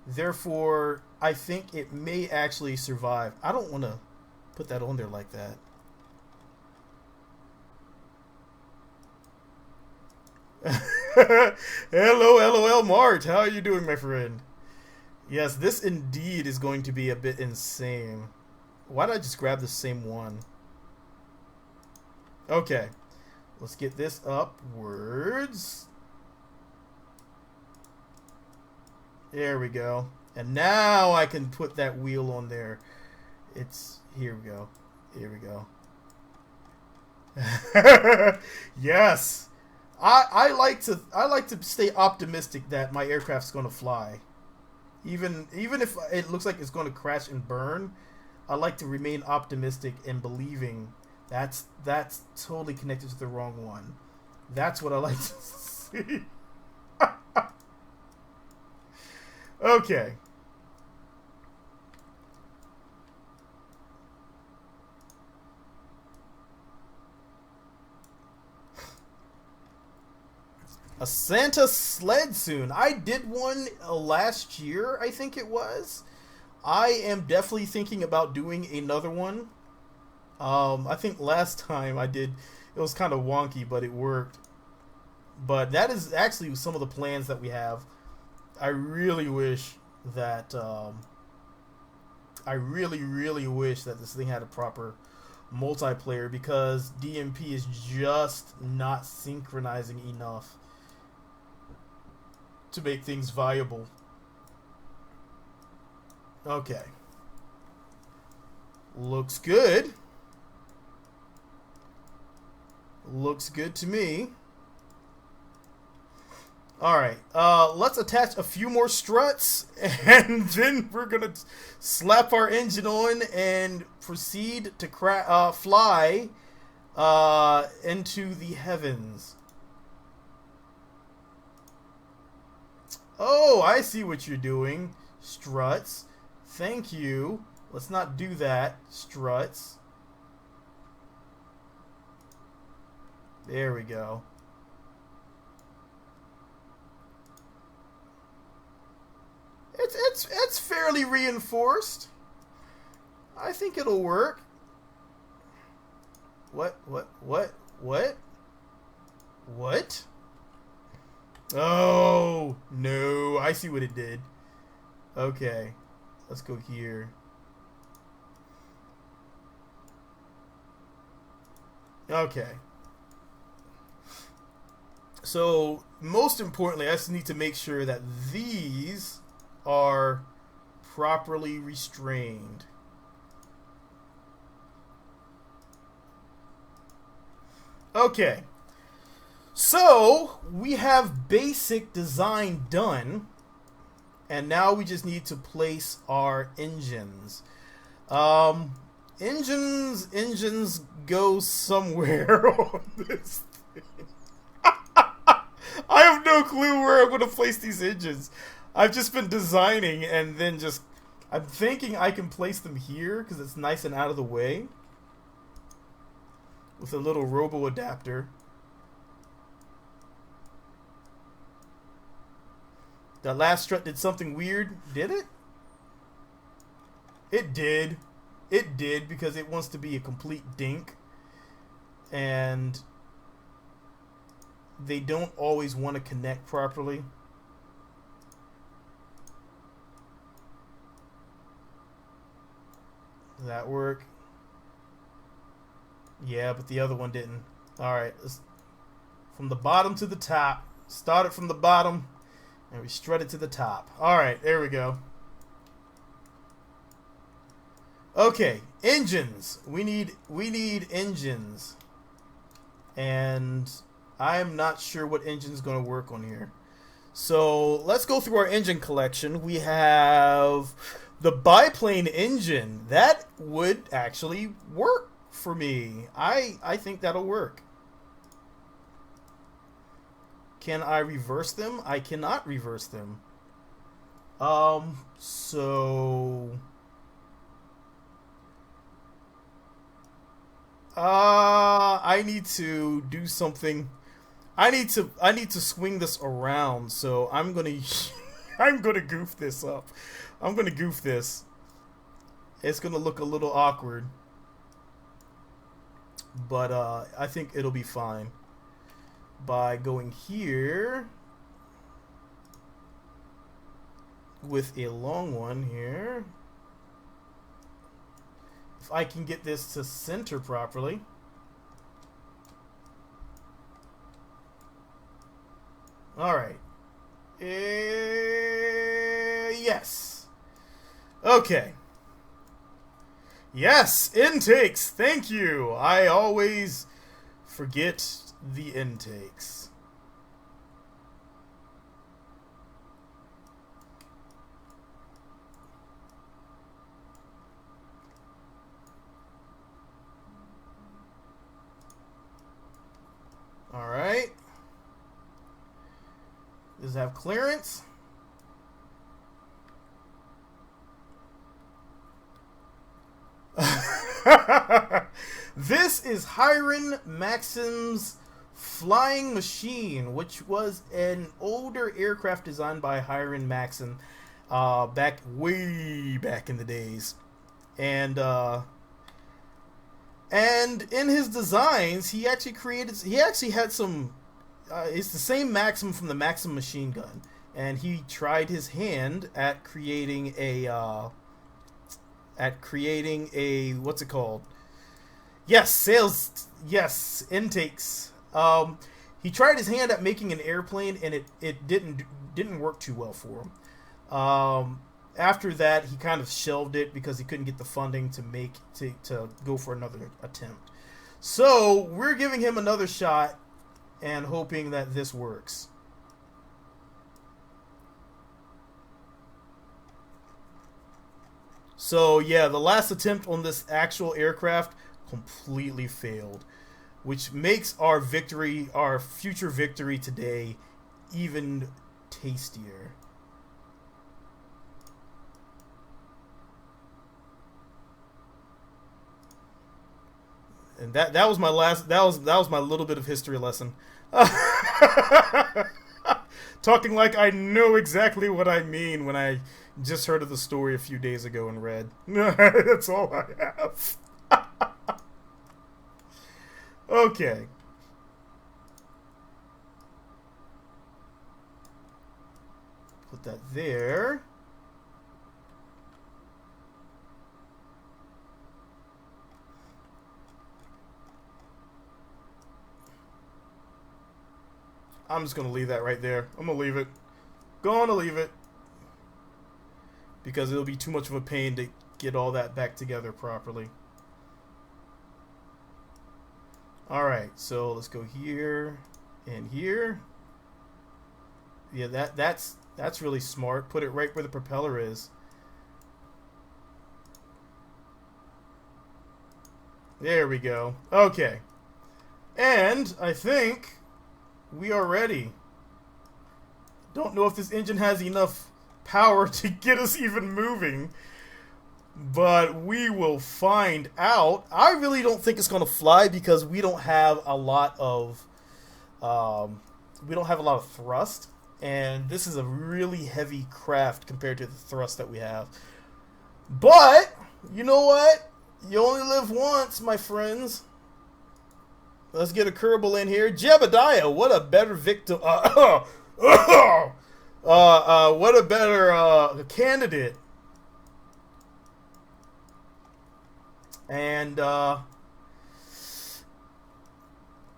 Therefore, I think it may actually survive. I don't want to put that on there like that. Hello, LOL Mart. How are you doing, my friend? Yes, this indeed is going to be a bit insane. Why did I just grab the same one? Okay. Let's get this upwards. There we go. And now I can put that wheel on there. Here we go. Here we go. Yes. I like to stay optimistic that my aircraft's going to fly. Even if it looks like it's going to crash and burn, I like to remain optimistic and believing that's totally connected to the wrong one. That's what I like to see. Okay. A Santa sled soon. I did one last year, I think it was. I am definitely thinking about doing another one. I think last time I did, it was kind of wonky, but it worked. But that is actually some of the plans that we have. I really wish that, I really wish that this thing had a proper multiplayer, because DMP is just not synchronizing enough to make things viable. Okay. Looks good. Looks good to me. Alright, let's attach a few more struts, and then we're gonna slap our engine on and proceed to fly into the heavens. Oh, I see what you're doing. Struts. Thank you. Let's not do that. Struts. There we go. It's fairly reinforced. I think it'll work. What? Oh, no. I see what it did. Okay. Let's go here. Okay. So, most importantly, I just need to make sure that these are properly restrained. Okay. So, we have basic design done. And now we just need to place our engines. Engines go somewhere on this thing. I have no clue where I'm going to place these engines. I've just been designing and then just... I'm thinking I can place them here because it's nice and out of the way. With a little robo adapter. That last strut did something weird. Did it? It did. It did because it wants to be a complete dink. And they don't always want to connect properly. Does that work? Yeah, but the other one didn't. Alright, let's from the bottom to the top. Start it from the bottom and we strut it to the top. Alright, there we go. Okay, engines. We need engines. And I am not sure what engine is going to work on here. So let's go through our engine collection. We have the biplane engine. That would actually work for me. I think that'll work. Can I reverse them? I cannot reverse them. So I need to do something. I need to swing this around. So I'm gonna I'm gonna goof this up. I'm gonna goof this. It's gonna look a little awkward, but I think it'll be fine. By going here with a long one here. If I can get this to center properly. Alright. Yes. Okay. Yes, intakes. Thank you. I always forget the intakes. All right. Does it have clearance? This is Hiram Maxim's flying machine, which was an older aircraft designed by Hiram Maxim way back in the days. And in his designs, he actually had some it's the same Maxim from the Maxim machine gun, and he tried his hand at creating a what's it called? Yes, intakes. He tried his hand at making an airplane, and it didn't work too well for him. After that, he kind of shelved it because he couldn't get the funding to go for another attempt. So we're giving him another shot and hoping that this works. So yeah, the last attempt on this actual aircraft completely failed, which makes our future victory today, even tastier. And that was my little bit of history lesson. Talking like I know exactly what I mean when I just heard of the story a few days ago and read. That's all I have. Okay. Put that there. I'm just gonna leave that right there. I'm gonna leave it. Gonna leave it. Because it'll be too much of a pain to get all that back together properly. Alright, so let's go here and here. Yeah, that's really smart. Put it right where the propeller is. There we go. Okay. And I think we are ready. Don't know if this engine has enough power to get us even moving, but we will find out. I really don't think it's going to fly because we don't have a lot of thrust, and this is a really heavy craft compared to the thrust that we have. But you know what? You only live once, my friends. Let's get a Kerbal in here. Jebediah, what a better victim. What a better candidate. And I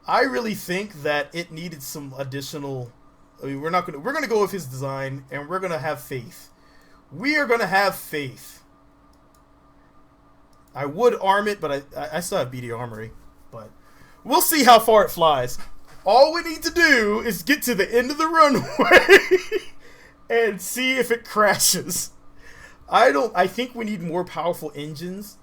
really think that it needed some additional. I mean, we're gonna go with his design, and we're gonna have faith. We are gonna have faith. I would arm it, but I still have BD armory. But we'll see how far it flies. All we need to do is get to the end of the runway and see if it crashes. I think we need more powerful engines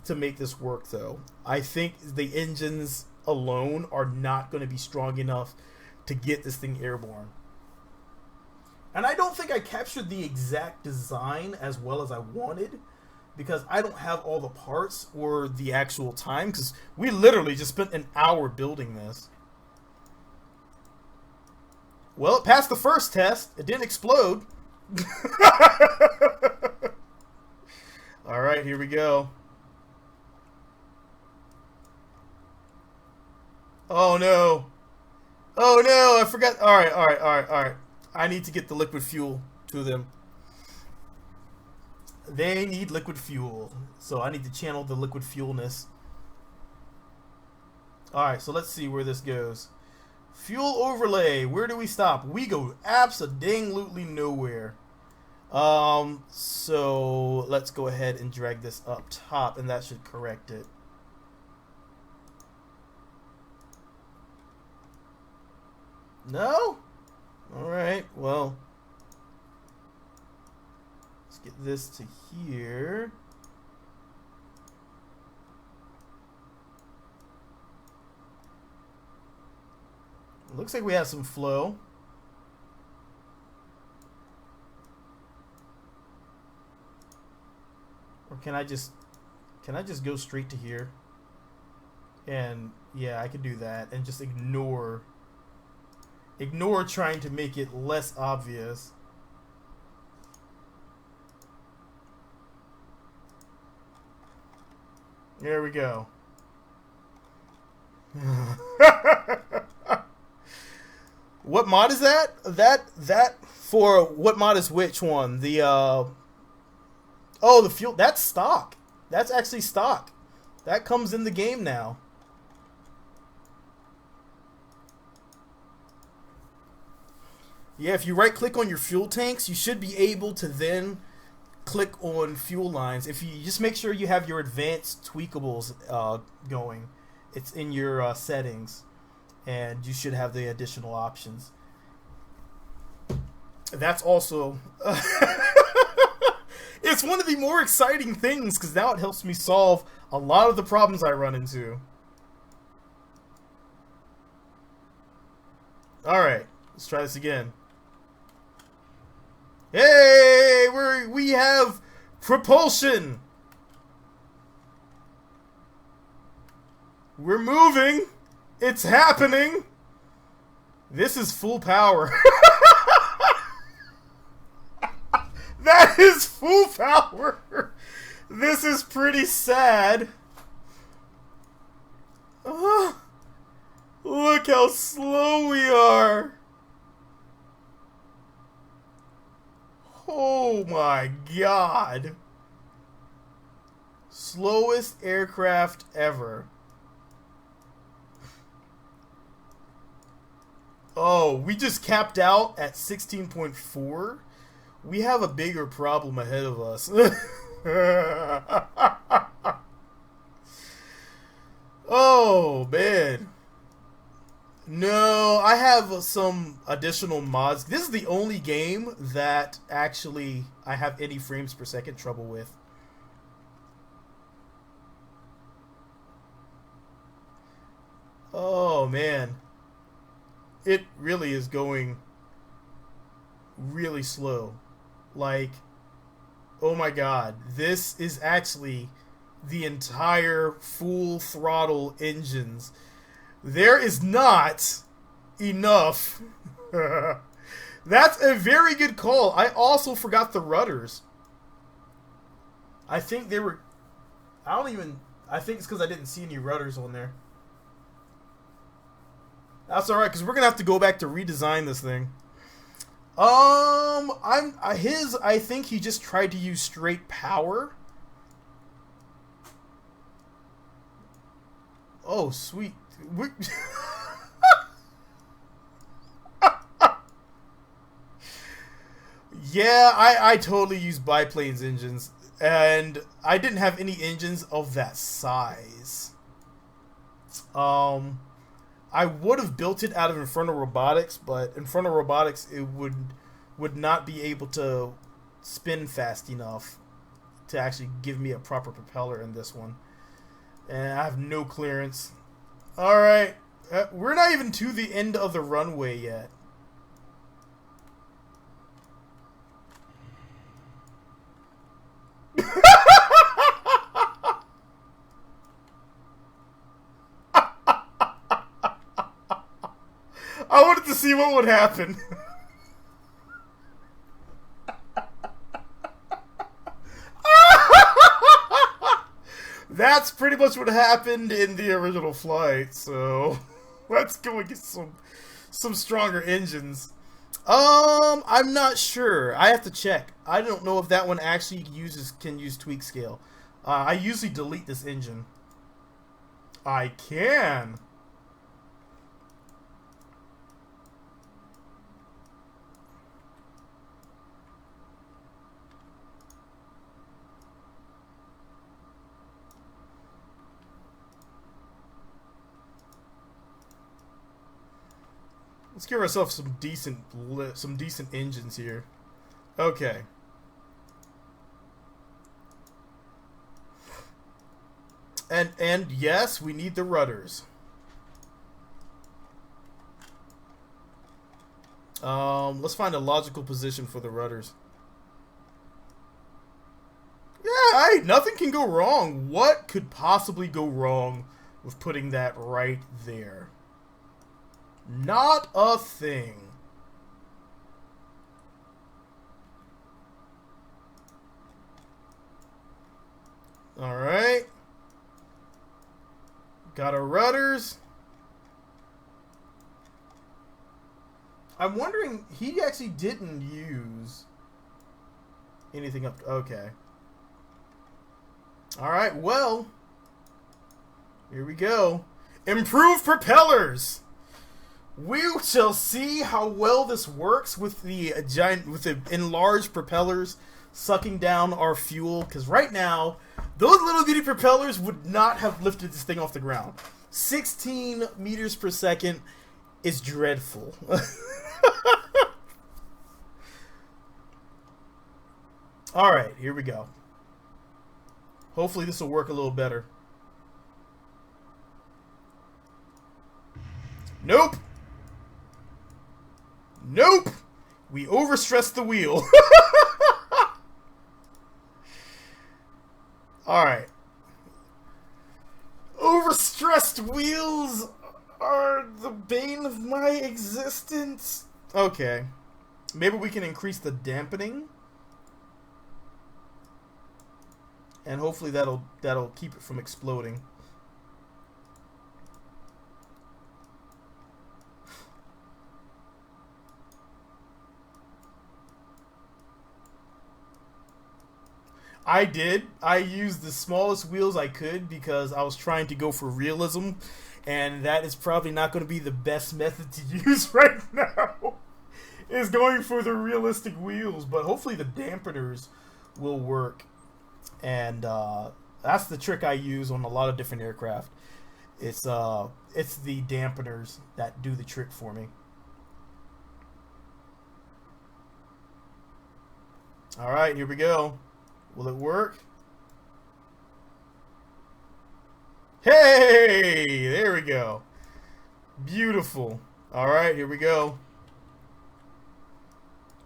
to make this work, though. I think the engines alone are not going to be strong enough to get this thing airborne. And I don't think I captured the exact design as well as I wanted, because I don't have all the parts or the actual time, because we literally just spent an hour building this. Well, it passed the first test. It didn't explode. Alright, here we go. Oh no. Oh no, I forgot. Alright. I need to get the liquid fuel to them. They need liquid fuel, so I need to channel the liquid fuelness. Alright, so let's see where this goes. Fuel overlay, where do we stop? We go abso-dang-lutely nowhere. So let's go ahead and drag this up top, and that should correct it. No? Alright, well. Let's get this to here. Looks like we have some flow. Or can I just go straight to here? And yeah, I could do that and just ignore trying to make it less obvious. There we go. What mod is that? That for what mod is which one? The oh, the fuel, that's stock. That's actually stock. That comes in the game now. Yeah, if you right click on your fuel tanks, you should be able to then click on fuel lines. If you just make sure you have your advanced tweakables going, it's in your settings, and you should have the additional options. That's also it's one of the more exciting things, because now it helps me solve a lot of the problems I run into. Alright, let's try this again. Hey, we have propulsion. We're moving. It's happening. This is full power. That is full power. This is pretty sad. Look how slow we are. Oh my god. Slowest aircraft ever. Oh, we just capped out at 16.4. We have a bigger problem ahead of us. Oh, man. No, I have some additional mods. This is the only game that actually I have any frames per second trouble with. Oh, man. It really is going really slow. Like, oh my god. This is actually the entire full throttle engines. There is not enough. That's a very good call. I also forgot the rudders. I think they were... I think it's because I didn't see any rudders on there. That's alright, because we're going to have to go back to redesign this thing. I think he just tried to use straight power. Oh, sweet. Yeah, I totally use biplanes engines, and I didn't have any engines of that size. I would have built it out of Infernal Robotics, but Infernal Robotics it would not be able to spin fast enough to actually give me a proper propeller in this one. And I have no clearance. Alright. We're not even to the end of the runway yet. I wanted to see what would happen. That's pretty much what happened in the original flight, so let's go and get some stronger engines. I'm not sure. I have to check. I don't know if that one actually can use tweak scale. I usually delete this engine. I can. Let's give ourselves some decent engines here. Okay. And yes, we need the rudders. Let's find a logical position for the rudders. Yeah, hey, nothing can go wrong. What could possibly go wrong with putting that right there? Not a thing. Alright. Got our rudders. I'm wondering, he actually didn't use anything up to, okay. Alright, well. Here we go. Improved propellers! We shall see how well this works with the enlarged propellers sucking down our fuel. Because right now, those little bitty propellers would not have lifted this thing off the ground. 16 meters per second is dreadful. Alright, here we go. Hopefully this will work a little better. Nope! Nope! We overstressed the wheel. Alright. Overstressed wheels are the bane of my existence. Okay. Maybe we can increase the dampening. And hopefully that'll keep it from exploding. I did. I used the smallest wheels I could because I was trying to go for realism, and that is probably not going to be the best method to use right now. Is going for the realistic wheels, but hopefully the dampeners will work. And that's the trick I use on a lot of different aircraft. It's the dampeners that do the trick for me. All right, here we go. Will it work? Hey, there we go. Beautiful. All right, here we go.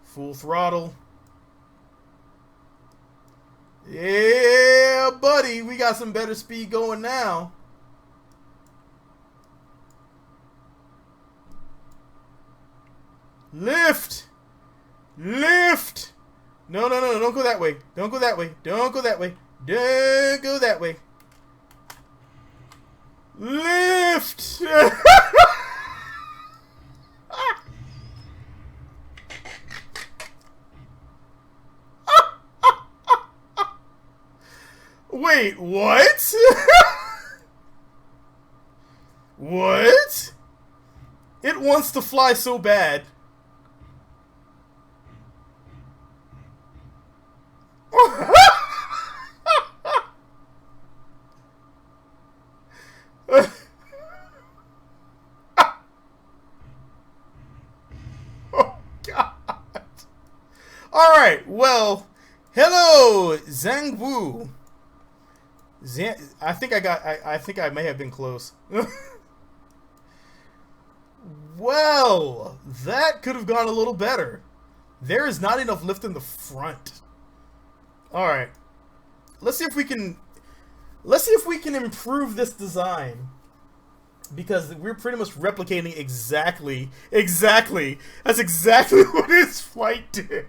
Full throttle. Yeah, buddy, we got some better speed going now. Lift! Lift! No, no, no, don't go that way. Don't go that way. Don't go that way. Don't go that way. Lift! Wait, what? What? It wants to fly so bad. Oh, God. Alright, well, hello, Zhang Wu. I think I may have been close. Well, that could have gone a little better. There is not enough lift in the front. All right. Let's see if we can improve this design, because we're pretty much replicating exactly. That's exactly what his flight did.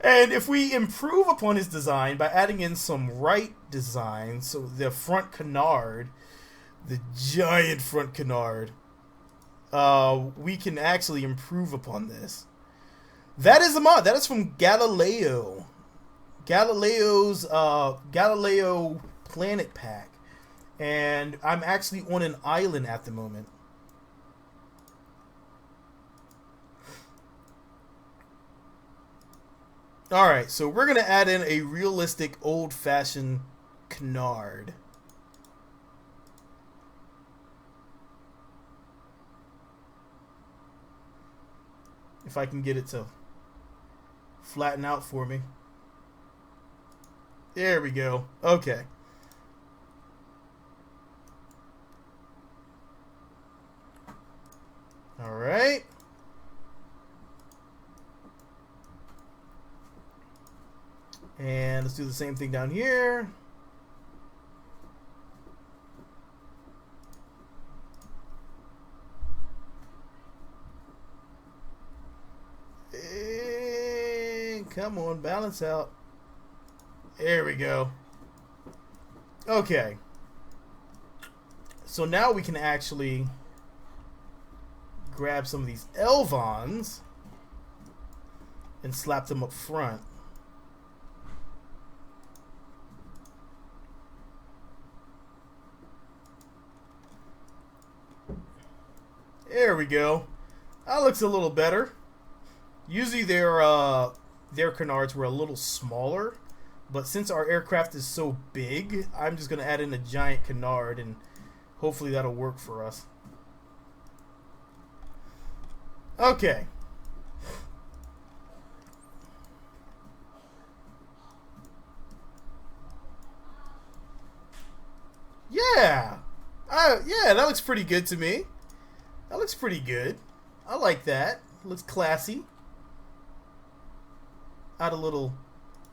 And if we improve upon his design by adding in some right design, so the front canard, the giant front canard, we can actually improve upon this. That is a mod. That is from Galileo. Galileo's Galileo Planet Pack. And I'm actually on an island at the moment. Alright, so we're going to add in a realistic old-fashioned canard. If I can get it to flatten out for me. There we go. Okay. Alright. And let's do the same thing down here. And come on, balance out. There we go. Okay. So now we can actually grab some of these Elvons and slap them up front. There we go. That looks a little better. Usually their canards were a little smaller, but since our aircraft is so big, I'm just going to add in a giant canard, and hopefully that'll work for us. Okay. Yeah. Yeah, that looks pretty good to me. That looks pretty good. I like that. Looks classy. Add a little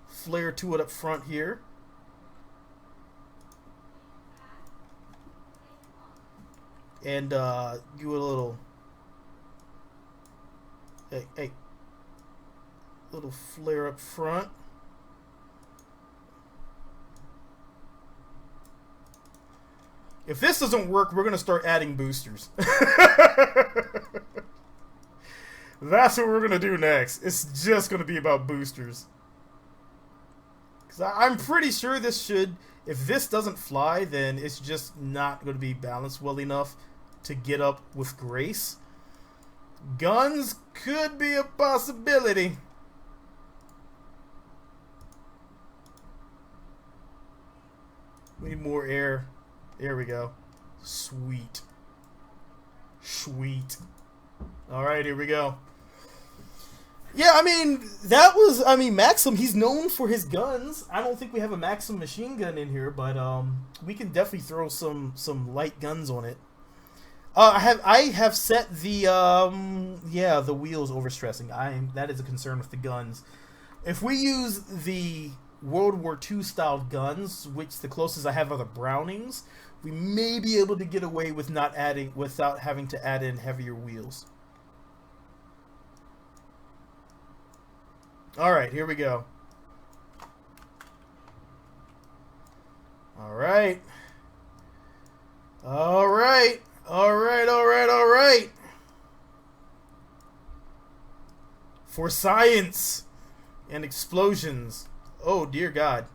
flair to it up front here. And do a little little flare up front. If this doesn't work, we're going to start adding boosters. That's what we're going to do next. It's just going to be about boosters. I'm pretty sure this should... If this doesn't fly, then it's just not going to be balanced well enough to get up with grace. Guns could be a possibility. We need more air. There we go. Sweet. Sweet. Alright, here we go. Yeah, I mean, that was... I mean, Maxim, he's known for his guns. I don't think we have a Maxim machine gun in here, but we can definitely throw some light guns on it. I have set the the wheels overstressing. That is a concern with the guns. If we use the World War II style guns, which the closest I have are the Brownings, we may be able to get away with without having to add in heavier wheels. Alright, here we go. Alright. Alright. Alright. For science and explosions. Oh, dear God.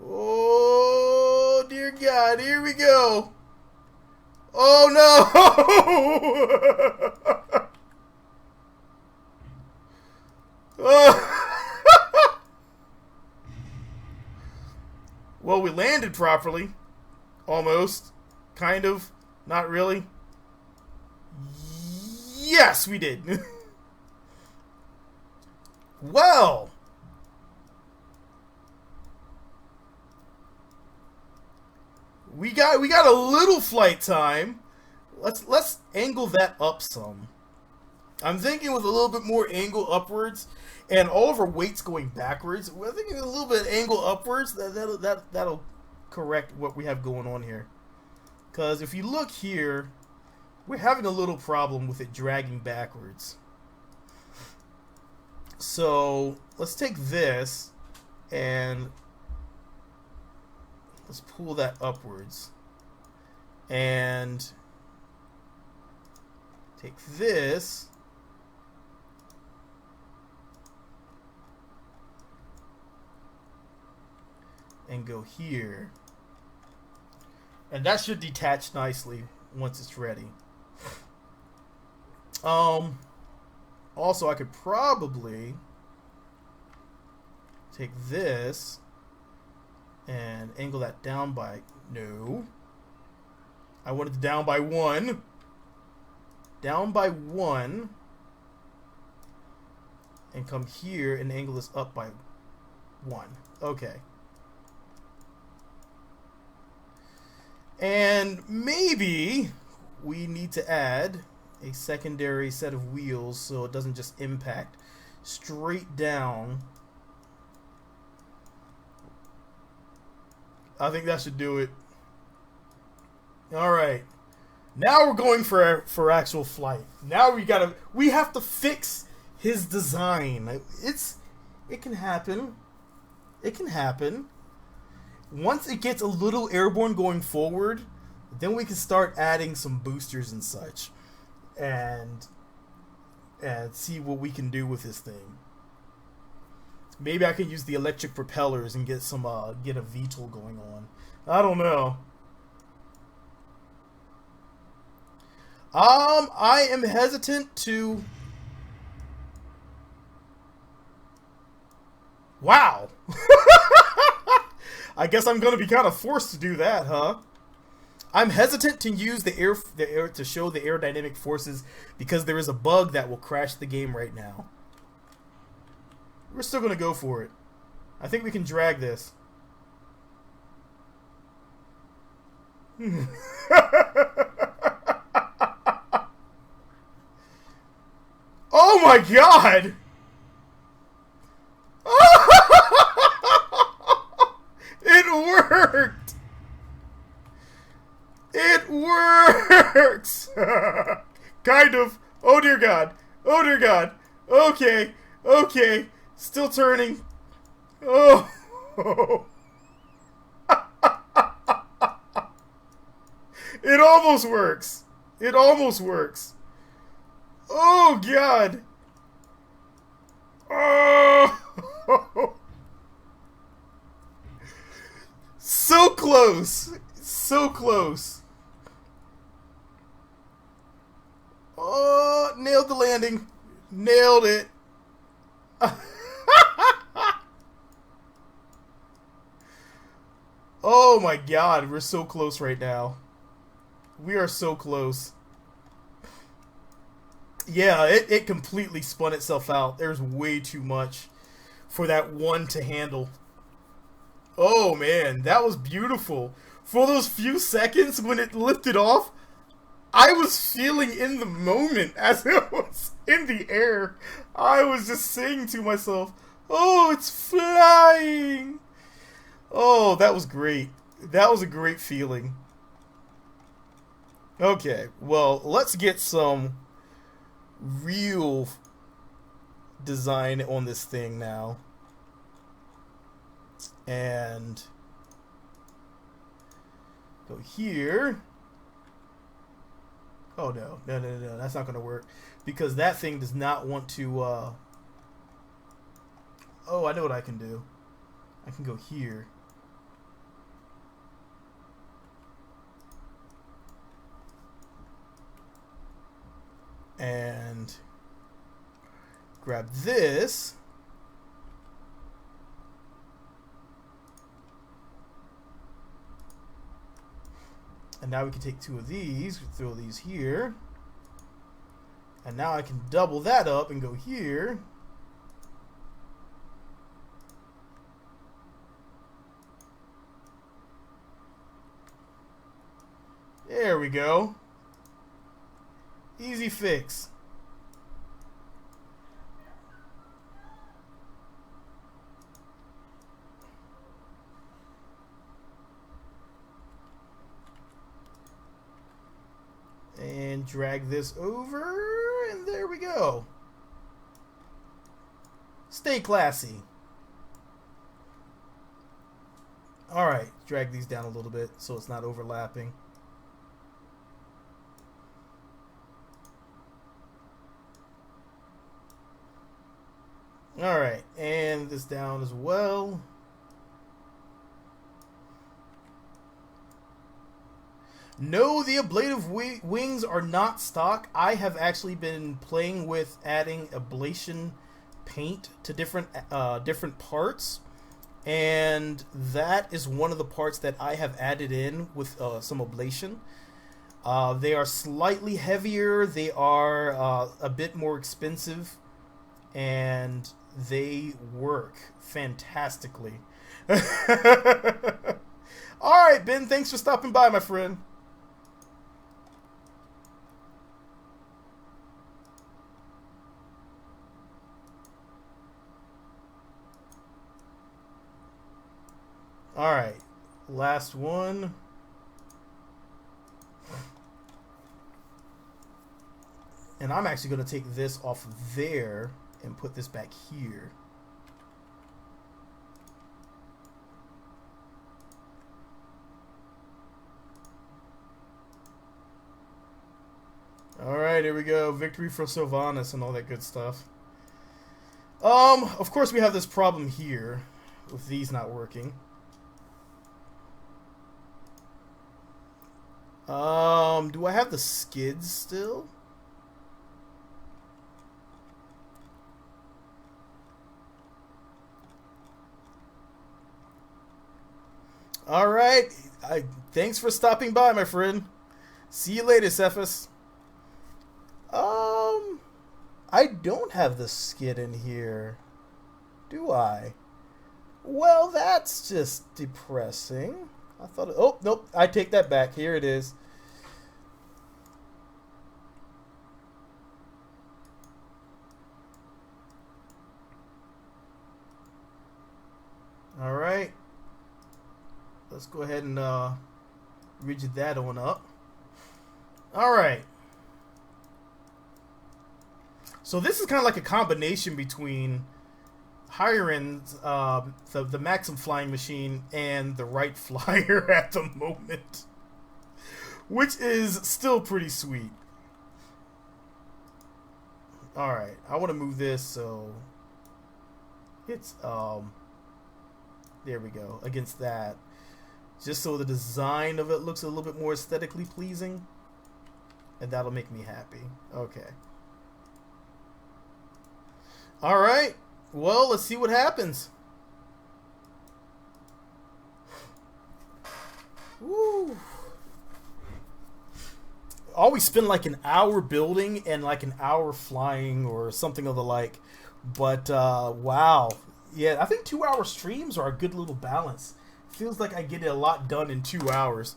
Oh, dear God. Here we go. Oh, no. Well, we landed properly. Almost. Kind of. Not really. Yes, we did. Well. We got a little flight time. Let's angle that up some. I'm thinking with a little bit more angle upwards, and all of our weight's going backwards. We're thinking a little bit of angle upwards. That'll correct what we have going on here. Because if you look here, we're having a little problem with it dragging backwards. So let's take this and let's pull that upwards. And take this and go here. And that should detach nicely once it's ready. Also, I could probably take this and angle that down by... No. I wanted it down by 1. Down by 1. And come here and angle this up by 1. Okay. And maybe we need to add a secondary set of wheels so it doesn't just impact straight down. I think that should do it. Alright. Now we're going for actual flight. Now we have to fix his design. It can happen. It can happen. Once it gets a little airborne going forward, then we can start adding some boosters and such, and see what we can do with this thing. Maybe I can use the electric propellers and get a VTOL going on. I don't know. I am hesitant to... Wow! I guess I'm going to be kind of forced to do that, huh? I'm hesitant to use the air to show the aerodynamic forces because there is a bug that will crash the game right now. We're still going to go for it. I think we can drag this. Oh my God! It worked! It works! Kind of. Oh dear God. Oh dear God. Okay. Okay. Still turning. Oh. It almost works. It almost works. Oh God. Oh. So close. So close. Oh, nailed the landing. Nailed it. Oh my god, we're so close right now. We are so close. Yeah, it completely spun itself out. There's way too much for that one to handle. Oh man, that was beautiful. For those few seconds when it lifted off, I was feeling in the moment as it was in the air. I was just saying to myself, oh, it's flying. Oh, that was great. That was a great feeling. Okay, well, let's get some real design on this thing now. And go here. Oh no, no, that's not gonna work. Because that thing does not want to oh, I know what I can do. I can go here. And grab this. And now we can take two of these, throw these here. And now I can double that up and go here. There we go. Easy fix. And drag this over, and there we go. Stay classy. Alright, drag these down a little bit so it's not overlapping. Alright, and this down as well. No, the ablative wings are not stock. I have actually been playing with adding ablation paint to different parts, and that is one of the parts that I have added in with some ablation. They are slightly heavier, they are a bit more expensive, and they work fantastically. Alright, Ben, thanks for stopping by, my friend. Alright, last one. And I'm actually going to take this off there and put this back here. Alright, here we go. Victory for Sylvanas and all that good stuff. Of course we have this problem here with these not working. Do I have the skids still? Alright. Thanks for stopping by, my friend. See you later, Cephas. I don't have the skid in here. Do I? Well, that's just depressing. I thought... Oh, nope. I take that back. Here it is. Alright. Let's go ahead and rigid that on up. Alright. So this is kind of like a combination between Hiram's, the Maxim flying machine and the Wright Flyer at the moment. Which is still pretty sweet. Alright, I want to move this so... rockets. There we go. Against that. Just so the design of it looks a little bit more aesthetically pleasing. And that'll make me happy. Okay. Alright. Well, let's see what happens. Woo. Always spend like an hour building and like an hour flying or something of the like. But, wow. Yeah, I think 2-hour streams are a good little balance. Feels like I get a lot done in 2 hours.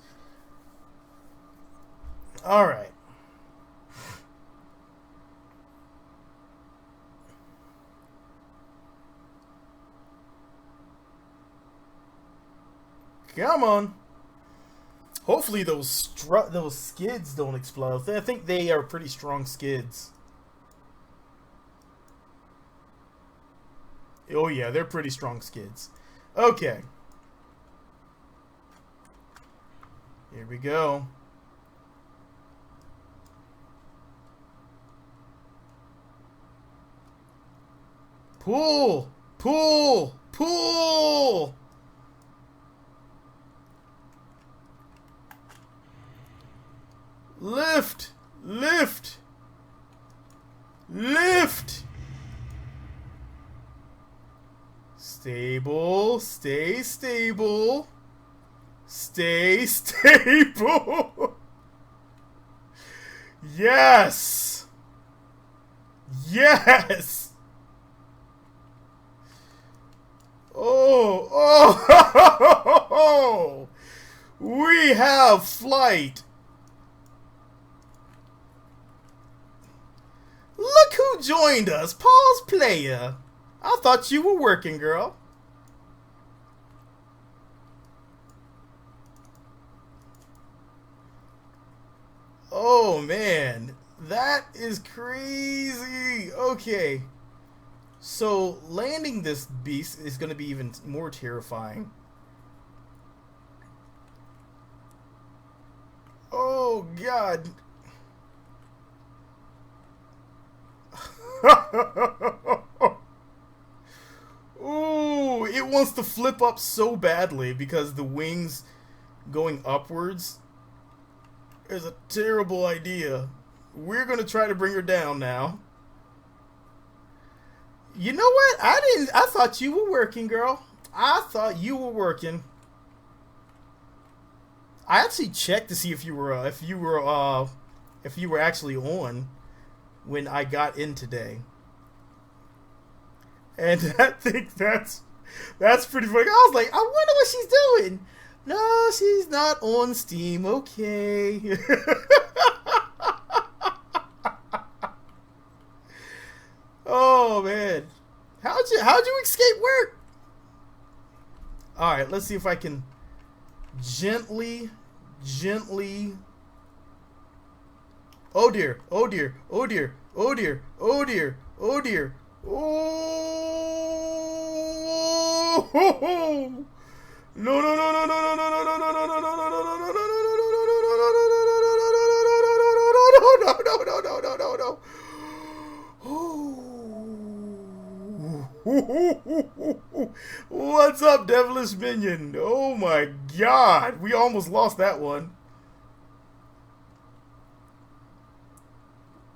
Alright. Come on. Hopefully those skids don't explode. I think they are pretty strong skids. Oh yeah, they're pretty strong skids. Okay. Here we go. Pull! Pull! Pull! Lift! Lift! Lift! Stable. Stay stable. Stay stable. Yes. Yes. Oh, oh, we have flight. Look who joined us, Paul's player. I thought you were working, girl. Oh, man. That is crazy. Okay. So, landing this beast is going to be even more terrifying. Oh, God. Ooh, it wants to flip up so badly because the wings going upwards is a terrible idea. We're going to try to bring her down now. You know what? I thought you were working, girl. I thought you were working. I actually checked to see if you were actually on when I got in today. And I think that's pretty funny. I was like, I wonder what she's doing. No, she's not on Steam. Okay. Oh man, how'd you escape work? All right, let's see if I can gently. Oh dear! Oh dear! Oh dear! Oh dear! Oh dear! Oh dear! Oh! No! No! No! No! No! No! No! No! No! No! No! No! No! What's up, devilish minion? Oh my god, we almost lost that one.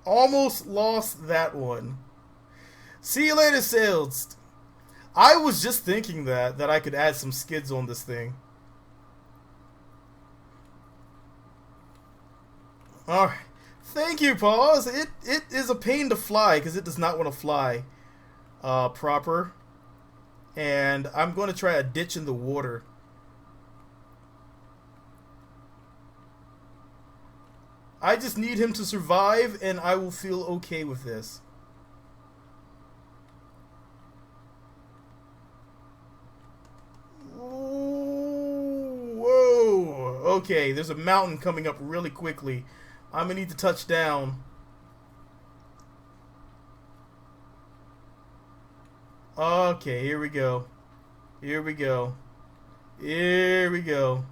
Almost lost that one. See you later, sales. I was just thinking that I could add some skids on this thing. Alright. Thank you, Paws. It is a pain to fly because it does not want to fly proper. And I'm going to try a ditch in the water. I just need him to survive and I will feel okay with this. Whoa. Okay, there's a mountain coming up really quickly. I'm going to need to touch down. Okay, here we go. Here we go. Here we go.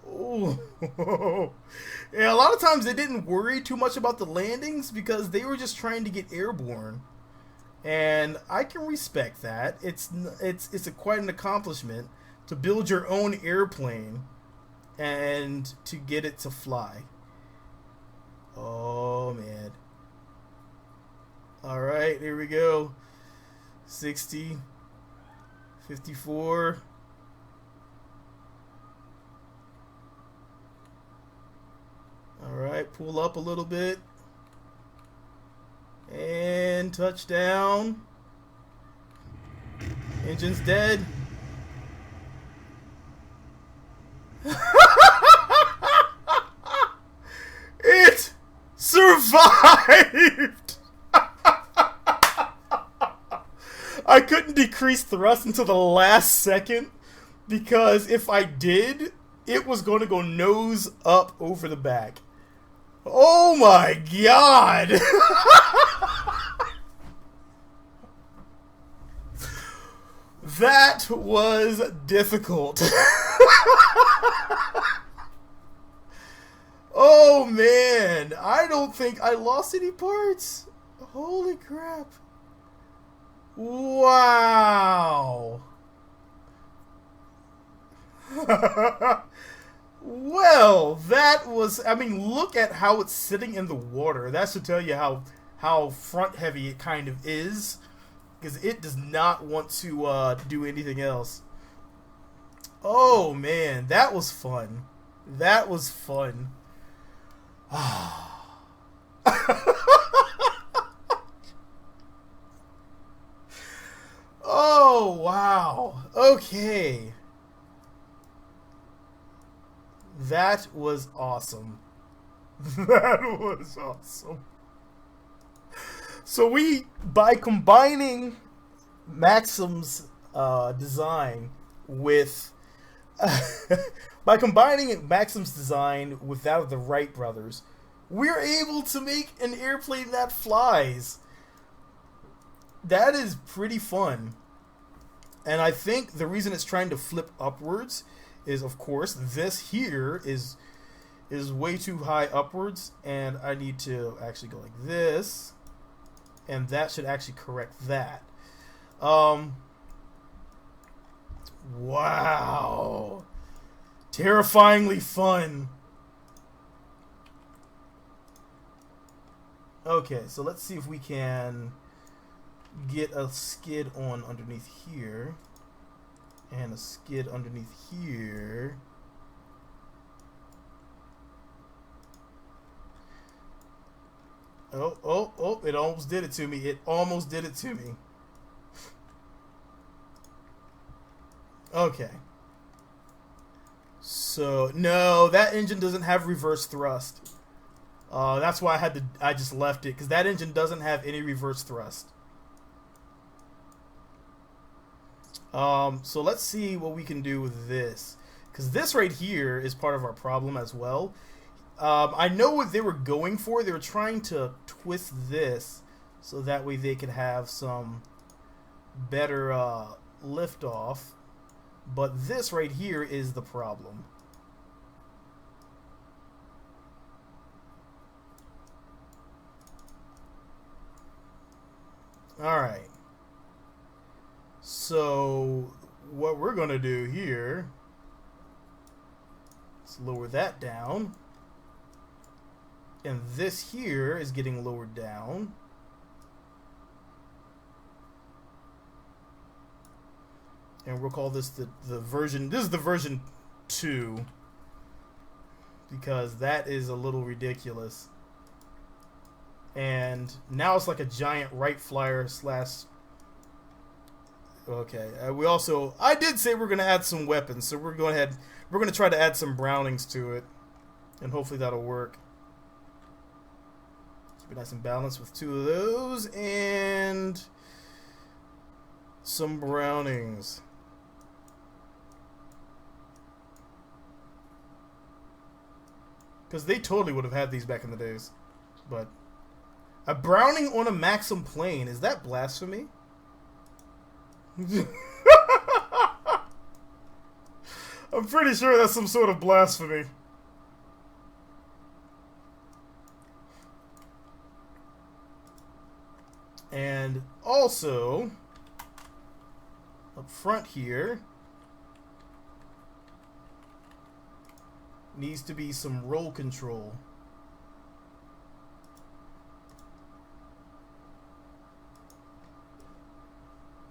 Oh. Yeah, a lot of times they didn't worry too much about the landings because they were just trying to get airborne. And I can respect that. It's quite an accomplishment to build your own airplane and to get it to fly. Oh man. All right, here we go. 60, 54. All right, pull up a little bit. And touchdown. Engine's dead. It survived. I couldn't decrease thrust until the last second because if I did, it was going to go nose up over the back. Oh my god! That was difficult. Oh man, I don't think I lost any parts. Holy crap. Wow. Well, that was, I mean, look at how it's sitting in the water. That should tell you how front heavy it kind of is. Because it does not want to do anything else. Oh, man. That was fun. That was fun. Oh, wow. Okay. That was awesome. That was awesome. So by combining Maxim's design with by combining Maxim's design with that of the Wright brothers, we're able to make an airplane that flies. That is pretty fun. And I think the reason it's trying to flip upwards is, of course, this here is way too high upwards, and I need to actually go like this, and that should actually correct that. Wow. Terrifyingly fun. Okay, so let's see if we can get a skid on underneath here. And a skid underneath here. Oh, it almost did it to me. It almost did it to me. Okay. So, no, that engine doesn't have reverse thrust. That's why I just left it, because that engine doesn't have any reverse thrust. So let's see what we can do with this, because this right here is part of our problem as well. I know what they were going for. They were trying to twist this so that way they could have some better liftoff, but this right here is the problem. Alright. So, what we're going to do here is lower that down. And this here is getting lowered down. And we'll call this the version, this is the version 2. Because that is a little ridiculous. And now it's like a giant Wright Flyer slash... Okay, I did say we're going to add some weapons, so we're going to try to add some Brownings to it, and hopefully that'll work. Keep it nice and balanced with 2 of those, and some Brownings. Because they totally would have had these back in the days. But a Browning on a Maxim plane, is that blasphemy? I'm pretty sure that's some sort of blasphemy. also, up front here, needs to be some roll control.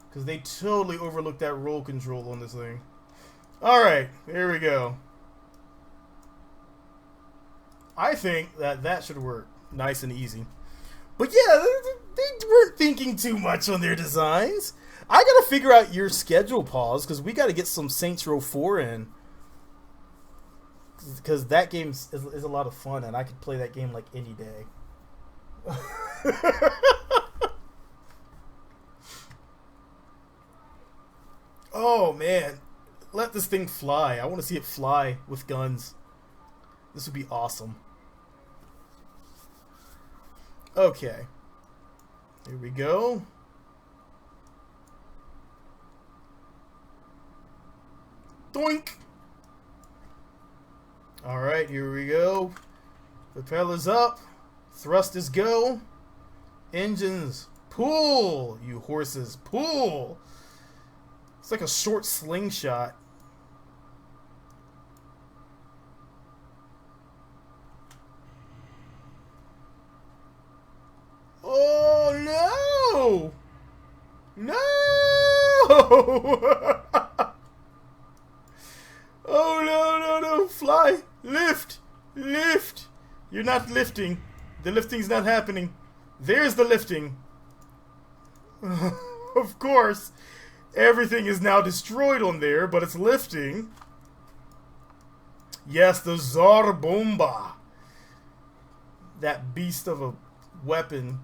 Because they totally overlooked that roll control on this thing. Alright, here we go. I think that should work. Nice and easy. But yeah, they weren't thinking too much on their designs. I gotta figure out your schedule, Pause, because we gotta get some Saints Row 4 in. Because that game is a lot of fun, and I could play that game like any day. Oh, man. Let this thing fly. I want to see it fly with guns. This would be awesome. Okay. Here we go. Doink! Alright, here we go. Propellers up. Thrusters go. Engines pull! You horses, pull! It's like a short slingshot. Oh no! No! Oh no, no, no! Fly! Lift! Lift! You're not lifting. The lifting's not happening. There's the lifting. Of course. Everything is now destroyed on there, but it's lifting. Yes, the Zarbomba. That beast of a weapon.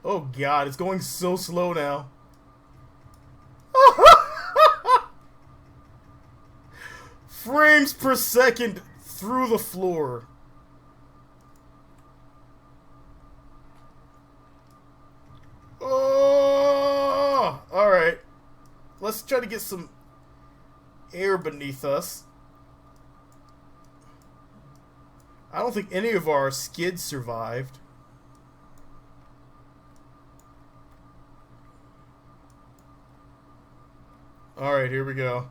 Oh god, it's going so slow now. Frames per second through the floor. Oh, alright. Let's try to get some air beneath us. I don't think any of our skids survived. Alright, here we go.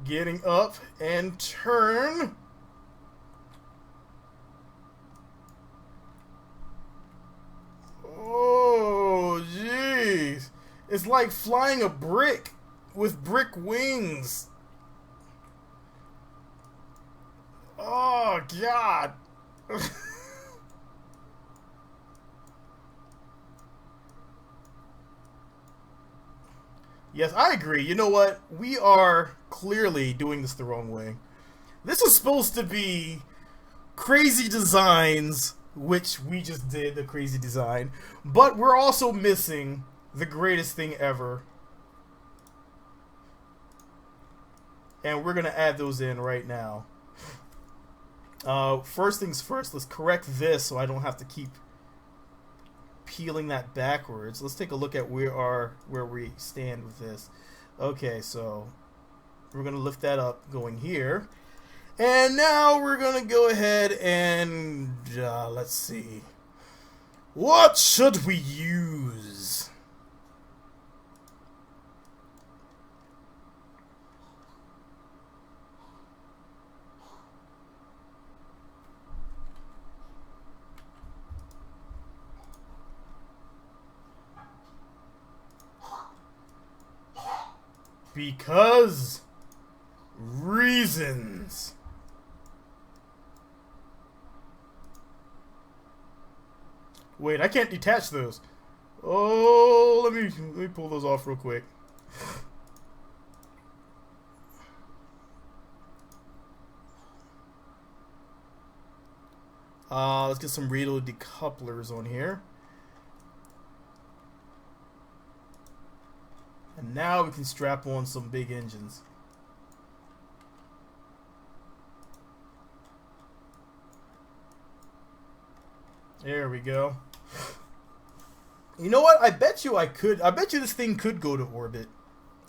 Getting up and turn. Oh, jeez. It's like flying a brick with brick wings. Oh, God. Yes, I agree. You know what? We are clearly doing this the wrong way. This is supposed to be crazy designs, which we just did, the crazy design. But we're also missing the greatest thing ever. And we're going to add those in right now. First things first, let's correct this so I don't have to keep peeling that backwards. Let's take a look at where we stand with this. Okay, so we're going to lift that up going here. And now we're going to go ahead and let's see. What should we use? Because reasons. Wait, I can't detach those. Oh, let me pull those off real quick. Let's get some radial decouplers on here. And now we can strap on some big engines. There we go. You know what? I bet you this thing could go to orbit.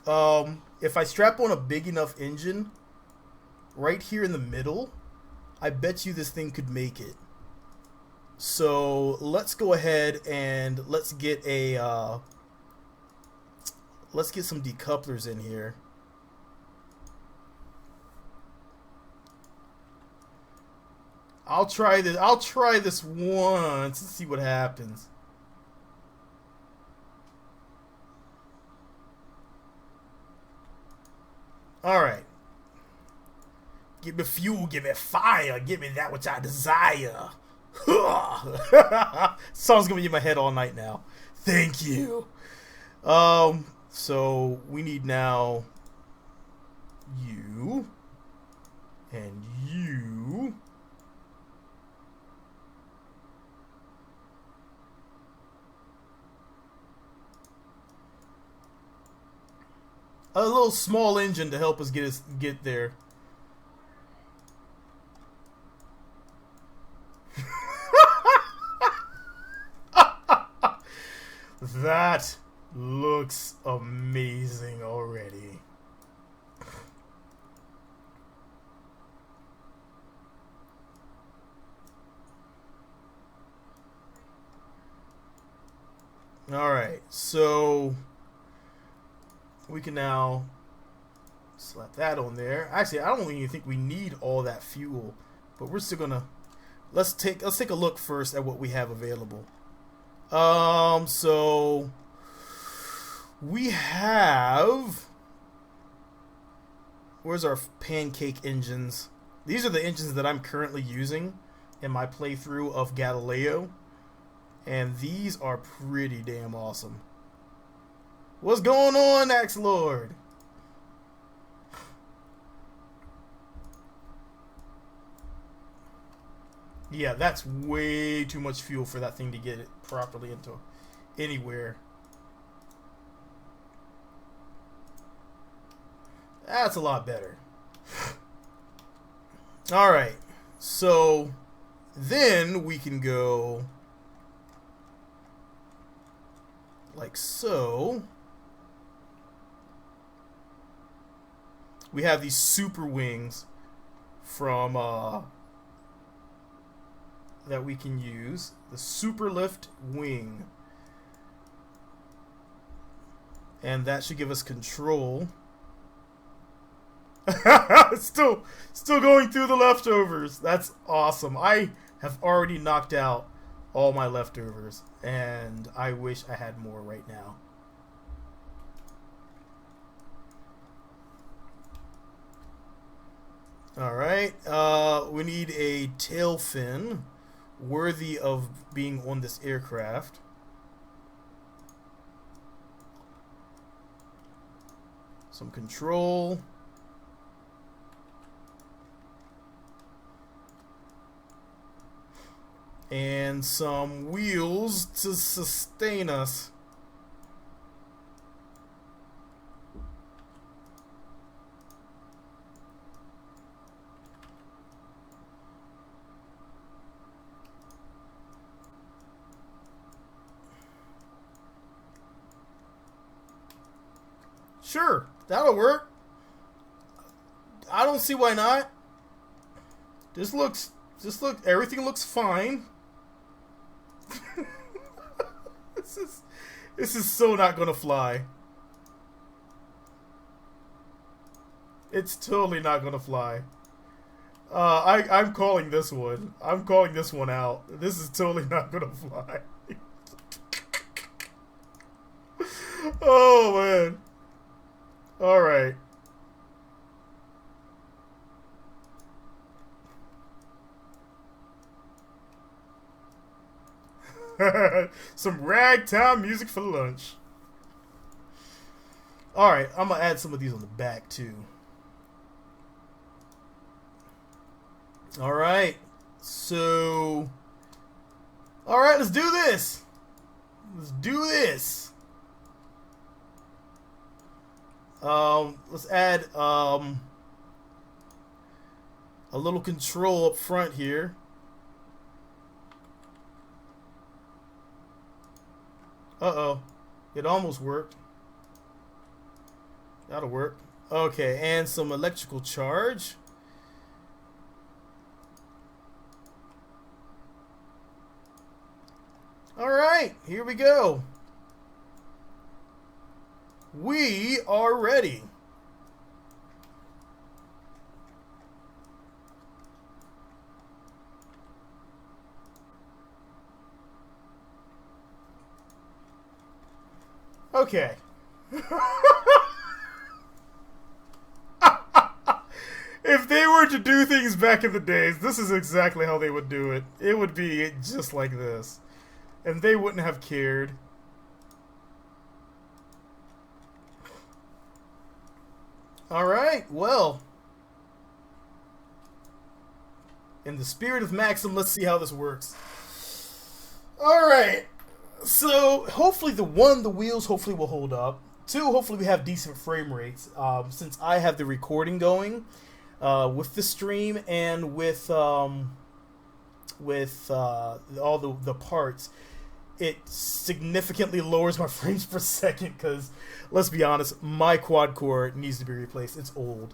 If I strap on a big enough engine right here in the middle, I bet you this thing could make it. So let's go ahead and let's get some decouplers in here. I'll try this once and see what happens. All right. Give me fuel, give me fire, give me that which I desire. Song's gonna be in my head all night now. Thank you. So we need now you and you. A little small engine to help us get there. That looks amazing already. Alright, so we can now slap that on there. Actually, I don't even think we need all that fuel, but we're still gonna let's take a look first at what we have available. So we have, where's our pancake engines? These are the engines that I'm currently using in my playthrough of Galileo, and these are pretty damn awesome. What's going on, Axe Lord? Yeah, that's way too much fuel for that thing to get it properly into anywhere. That's a lot better. Alright, so then we can go like so. We have these super wings from that we can use. The super lift wing, and that should give us control. still going through the leftovers. That's awesome. I have already knocked out all my leftovers, and I wish I had more right now. Alright, we need a tail fin worthy of being on this aircraft. Some control. And some wheels to sustain us. Sure, that'll work. I don't see why not. Everything looks fine. This is so not gonna fly. It's totally not gonna fly. I'm calling this one. I'm calling this one out. This is totally not gonna fly. Oh man. Alright. Some ragtime music for lunch. Alright, I'm gonna add some of these on the back too. Alright. So alright, let's do this. Let's do this. Let's add a little control up front here. Uh-oh. It almost worked. That'll work. Okay, and some electrical charge. right, here we go. We are ready. Okay. If they were to do things back in the days, this is exactly how they would do it. It would be just like this. And they wouldn't have cared. Alright, well. In the spirit of Maxim, let's see how this works. Alright. So, hopefully the wheels hopefully will hold up. 2, hopefully we have decent frame rates. Since I have the recording going with the stream and with all the parts, it significantly lowers my frames per second because, let's be honest, my quad core needs to be replaced. It's old.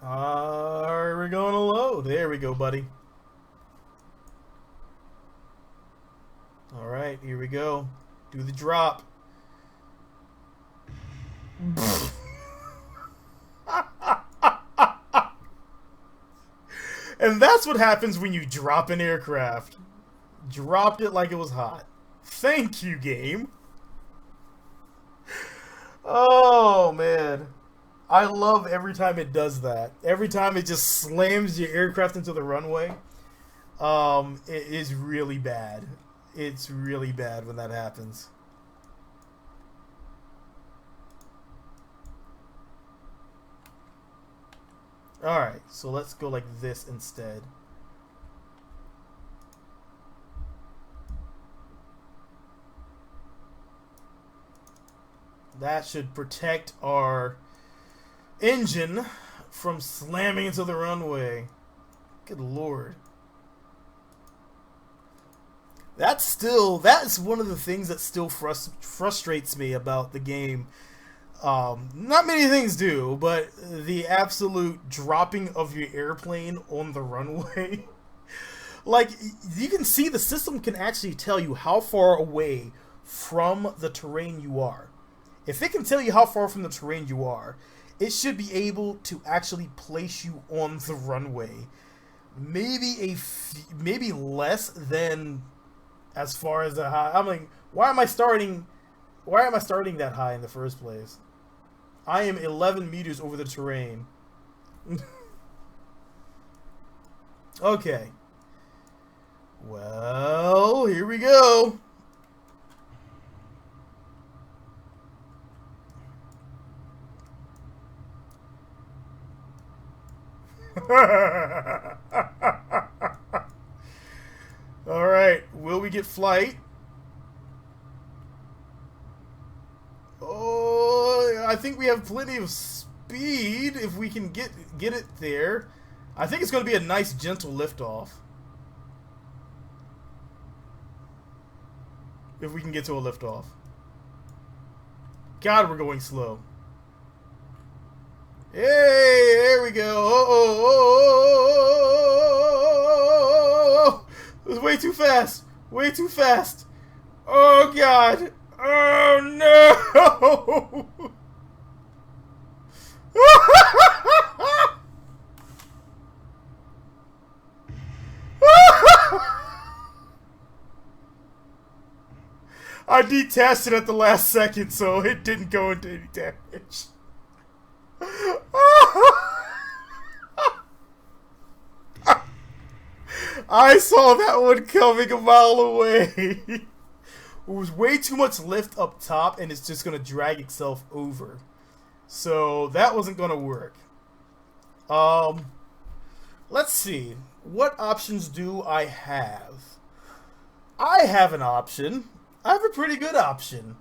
We're going to load. There we go, buddy. Alright, here we go. Do the drop. And that's what happens when you drop an aircraft. Dropped it like it was hot. Thank you, game. Oh, man. I love every time it does that. Every time it just slams your aircraft into the runway. It is really bad. It's really bad when that happens. Alright, so let's go like this instead. That should protect our engine from slamming into the runway. Good lord. That's one of the things that still frustrates me about the game. Not many things do, but the absolute dropping of your airplane on the runway. Like, you can see the system can actually tell you how far away from the terrain you are. If it can tell you how far from the terrain you are, it should be able to actually place you on the runway. Maybe less than as far as the high. I'm like, why am I starting that high in the first place? I am 11 meters over the terrain. Okay. Well, here we go. Alright, will we get flight? Oh, I think we have plenty of speed if we can get it there. I think it's going to be a nice gentle liftoff. If we can get to a liftoff. God, we're going slow. Hey, there we go. Oh, it was way too fast. Way too fast. Oh, God. Oh, no. I detached it at the last second, so it didn't go into any damage. I saw that one coming a mile away. It was way too much lift up top, and it's just going to drag itself over. So that wasn't going to work. Let's see. What options do I have? I have an option. I have a pretty good option.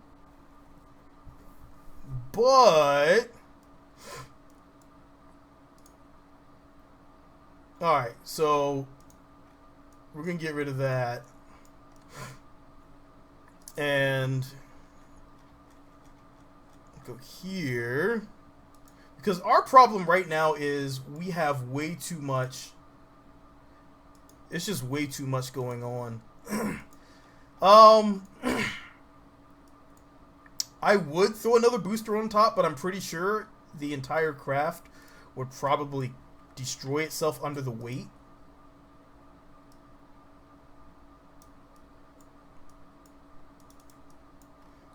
But... Alright, so... we're going to get rid of that. And... go here. Because our problem right now is we have way too much... It's just way too much going on. um, I would throw another booster on top, but I'm pretty sure the entire craft would probably destroy itself under the weight.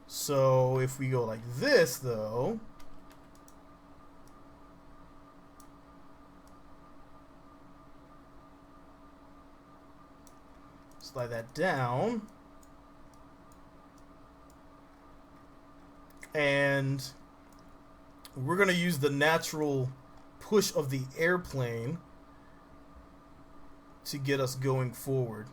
So if we go like this, though, slide that down, and we're going to use the natural push of the airplane to get us going forward.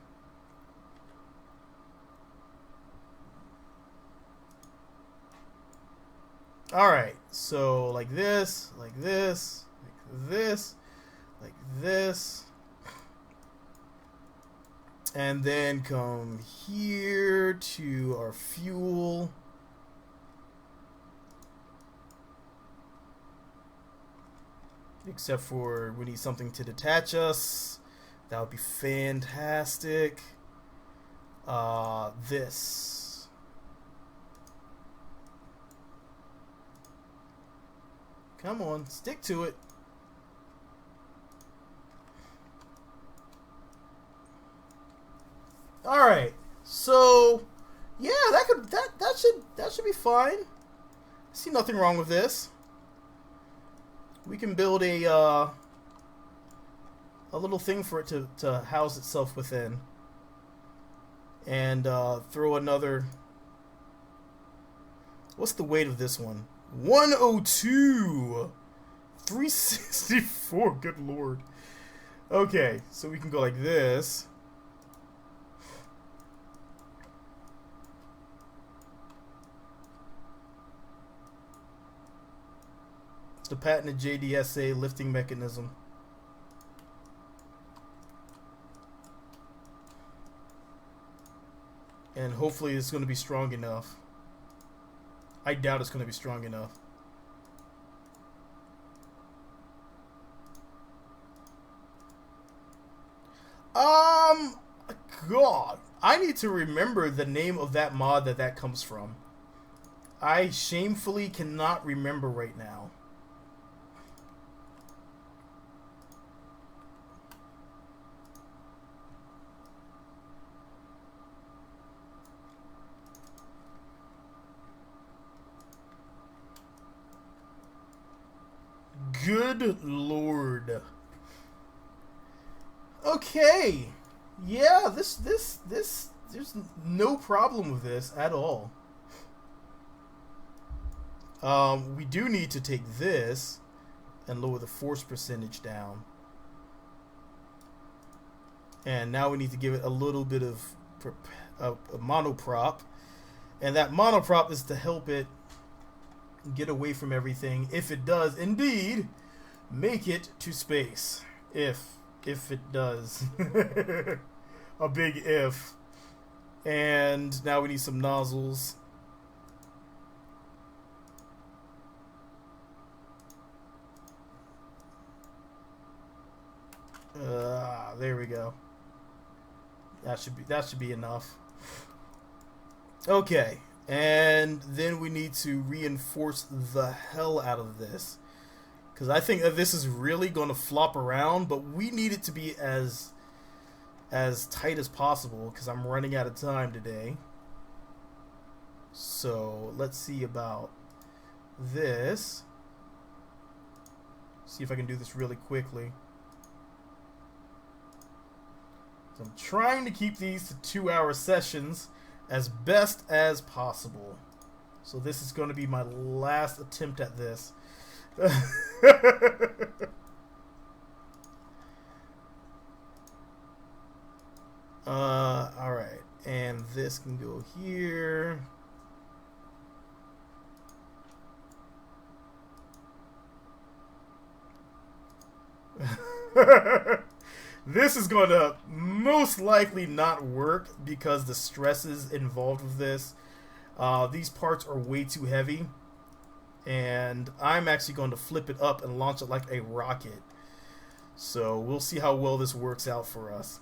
Alright, so like this, like this, like this, like this. And then come here to our fuel. Except for we need something to detach us. That would be fantastic. This. Come on, stick to it. All right, so yeah, that should be fine. I see nothing wrong with this. We can build a little thing for it to house itself within, and throw another. What's the weight of this one? 102, 364. Good lord. Okay, so we can go like this. The patented JDSA lifting mechanism. And hopefully it's going to be strong enough. I doubt it's going to be strong enough. God, I need to remember the name of that mod that comes from. I shamefully cannot remember right now. Good lord. Okay. Yeah, this there's no problem with this at all. We do need to take this and lower the force percentage down. And now we need to give it a little bit of a monoprop. And that monoprop is to help it get away from everything, if it does indeed make it to space. If it does. A big if. And now we need some nozzles. There we go. That should be enough. Okay. And then we need to reinforce the hell out of this, because I think that this is really going to flop around, but we need it to be as tight as possible, because I'm running out of time today. So let's see about this. See if I can do this really quickly. So I'm trying to keep these to 2-hour sessions as best as possible. So this is going to be my last attempt at this. Alright. And this can go here. This is going to most likely not work because the stresses involved with this. These parts are way too heavy. And I'm actually going to flip it up and launch it like a rocket. So we'll see how well this works out for us.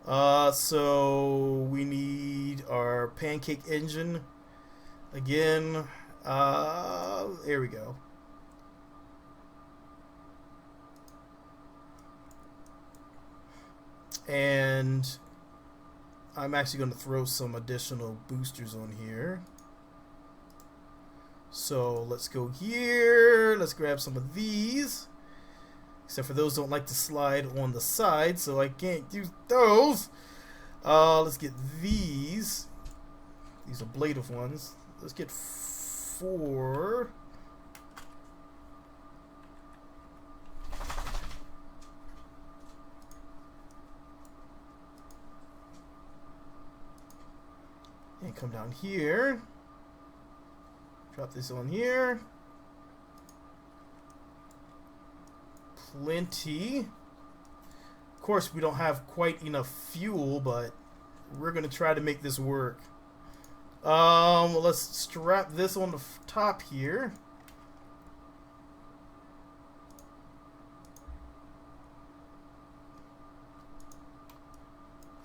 So we need our pancake engine again. There we go. And I'm actually going to throw some additional boosters on here. So let's go here. Let's grab some of these. Except for those don't like to slide on the side, so I can't use those. Let's get these. These are ablative ones. Let's get 4. And come down here. Drop this on here. Plenty. Of course, we don't have quite enough fuel, but we're going to try to make this work. Let's strap this on the top here.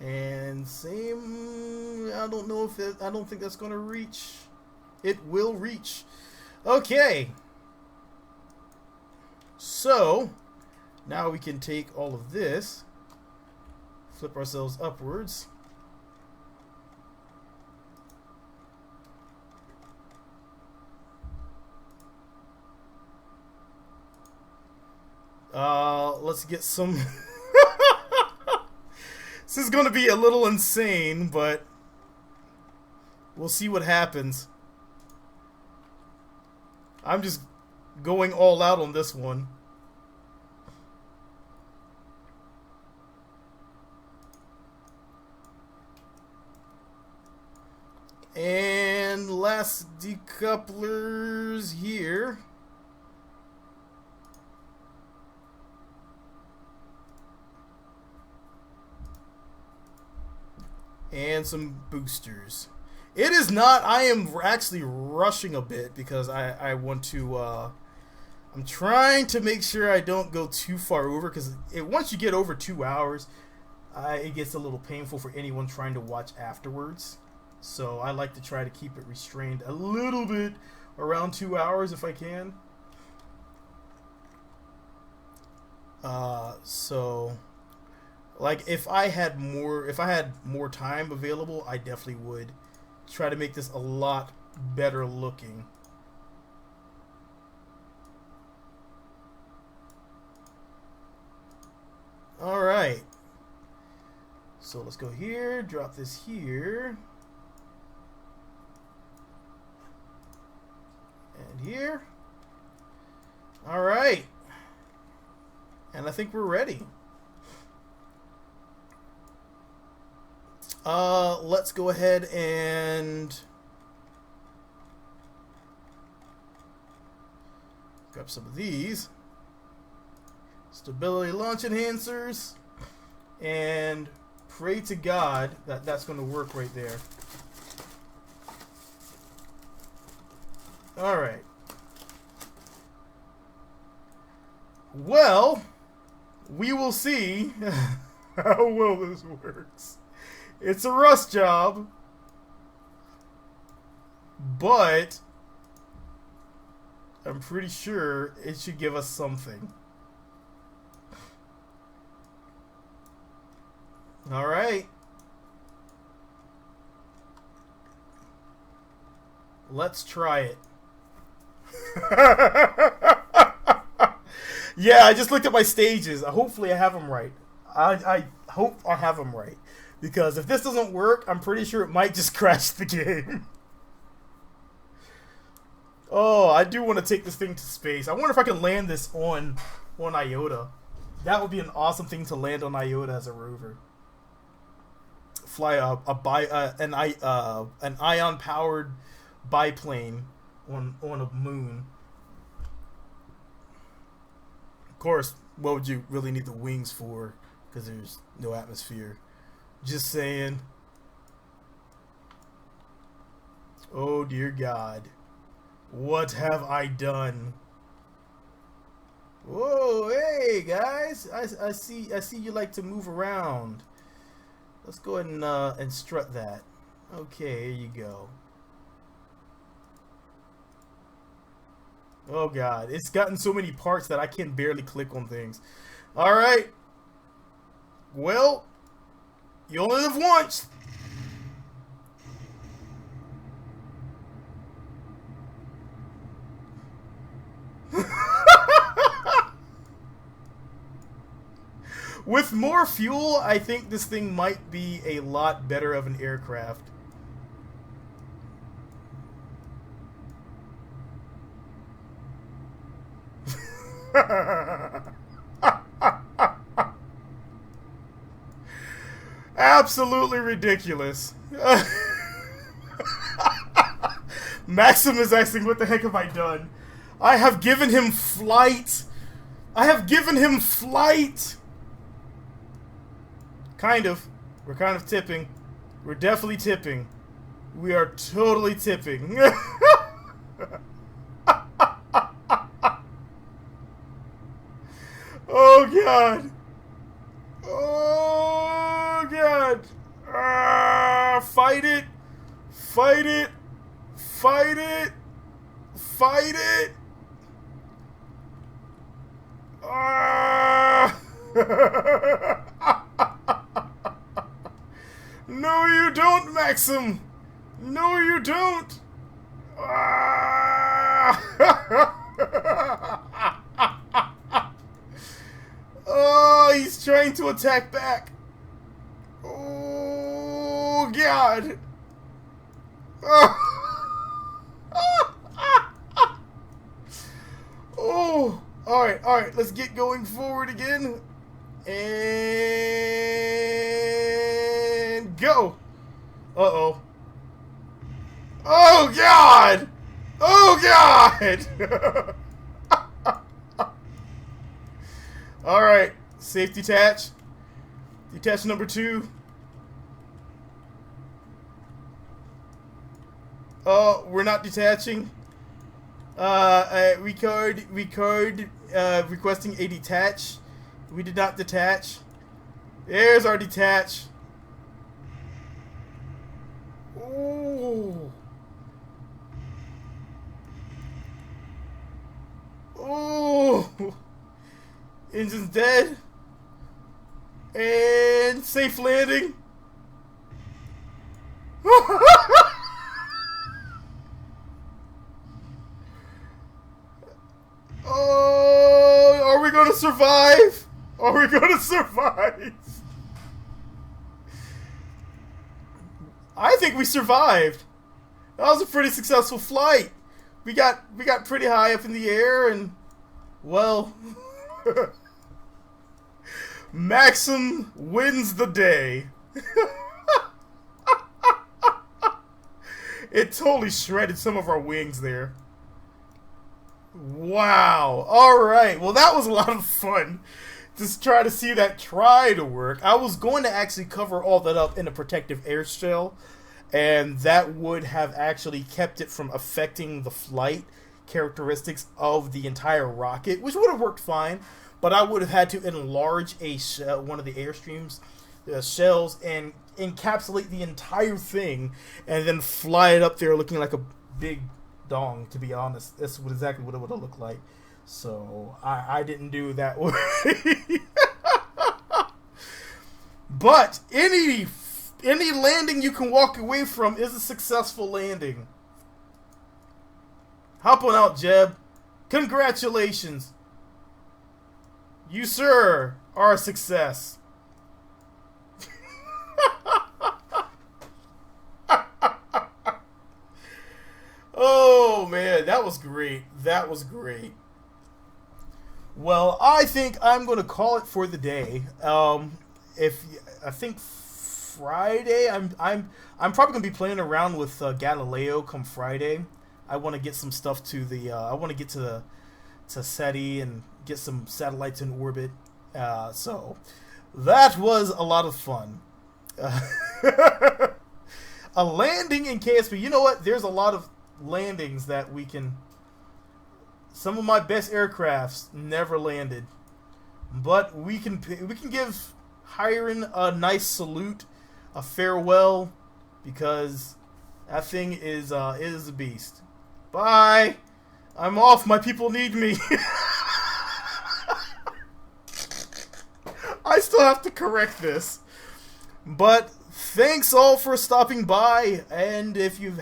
And same, I don't know if I don't think that's going to reach. It will reach. Okay. So, now we can take all of this, flip ourselves upwards. Let's get some... This is going to be a little insane, but we'll see what happens. I'm just going all out on this one. And last decouplers here. And some boosters. It is not, I am actually rushing a bit because I want to, I'm trying to make sure I don't go too far over, because once you get over 2 hours, it gets a little painful for anyone trying to watch afterwards. So I like to try to keep it restrained a little bit around 2 hours if I can. So... like if I had more time available, I definitely would try to make this a lot better looking. All right. So let's go here, drop this here. And here. All right. And I think we're ready. Let's go ahead and grab some of these stability launch enhancers and pray to God that that's going to work right there. All right. Well, we will see how well this works. It's a rust job, but I'm pretty sure it should give us something. All right. Let's try it. Yeah, I just looked at my stages. Hopefully I have them right. I hope I have them right. Because if this doesn't work, I'm pretty sure it might just crash the game. Oh, I do want to take this thing to space. I wonder if I can land this on Iota. That would be an awesome thing to land on Iota as a rover. Fly an ion-powered biplane on a moon. Of course, what would you really need the wings for? Because there's no atmosphere. Just saying. Oh dear God. What have I done? Whoa, hey guys. I see you like to move around. Let's go ahead and strut that. Okay, here you go. Oh god, it's gotten so many parts that I can barely click on things. Alright. Well, you only live once. With more fuel, I think this thing might be a lot better of an aircraft. Absolutely ridiculous. Maxim is asking, what the heck have I done? I have given him flight. I have given him flight. Kind of. We're kind of tipping. We're definitely tipping. We are totally tipping. Oh god. Oh god. Fight it. Fight it. Fight it. Fight it. No, you don't, Maxim. No, you don't. Oh, he's trying to attack back. Oh, God. Oh, alright, let's get going forward again. And go. Uh-oh. Oh, God. Oh, God. Alright, safe detach. Detach number 2. Oh, we're not detaching. Record, requesting a detach. We did not detach. There's our detach. Ooh. Ooh. Engine's dead. And safe landing. Oh, are we going to survive? Are we going to survive? I think we survived. That was a pretty successful flight. We got pretty high up in the air, and well, Maxim wins the day. It totally shredded some of our wings there. Wow. Alright. Well, that was a lot of fun. Just try to see that try to work. I was going to actually cover all that up in a protective air shell, and that would have actually kept it from affecting the flight characteristics of the entire rocket, which would have worked fine, but I would have had to enlarge a shell, one of the airstreams, shells, and encapsulate the entire thing, and then fly it up there looking like a big dong, to be honest. That's exactly what it would have looked like. So I didn't do that way. But any landing you can walk away from is a successful landing. Hop on out, Jeb. Congratulations. You, sir, are a success. Oh, man, that was great. That was great. Well, I think I'm going to call it for the day. I think Friday, I'm probably going to be playing around with Galileo come Friday. I want to get some stuff to the I want to get to SETI and get some satellites in orbit. So that was a lot of fun. A landing in KSP. You know what? There's a lot of landings that we can. Some of my best aircrafts never landed, but we can give Hiram a nice salute a farewell, because that thing is a beast. Bye. I'm off. My people need me. I still have to correct this. But thanks all for stopping by, and if you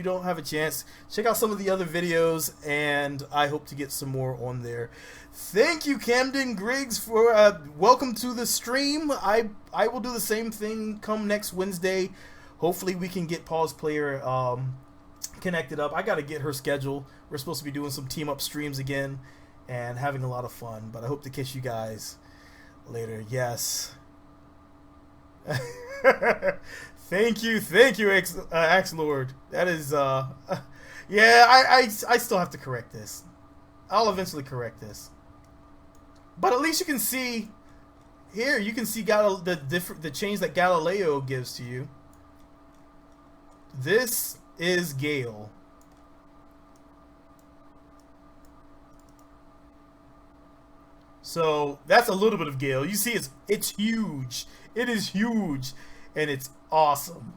don't have a chance, check out some of the other videos, and I hope to get some more on there. Thank you, Camden Griggs, for welcome to the stream. I will do the same thing come next Wednesday. Hopefully we can get Pause Player connected up. I got to get her schedule. We're supposed to be doing some team up streams again and having a lot of fun, but I hope to catch you guys later. Yes. Thank you, Axe Lord. That is, yeah, I still have to correct this. I'll eventually correct this. But at least you can see here. You can see the change that Galileo gives to you. This is Gale. So that's a little bit of Gale. You see, it's huge. It is huge, and it's awesome.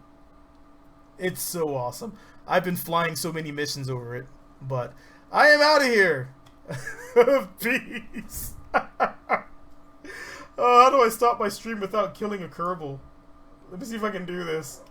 It's so awesome. I've been flying so many missions over it, but I am out of here. Peace. How do I stop my stream without killing a Kerbal? Let me see if I can do this.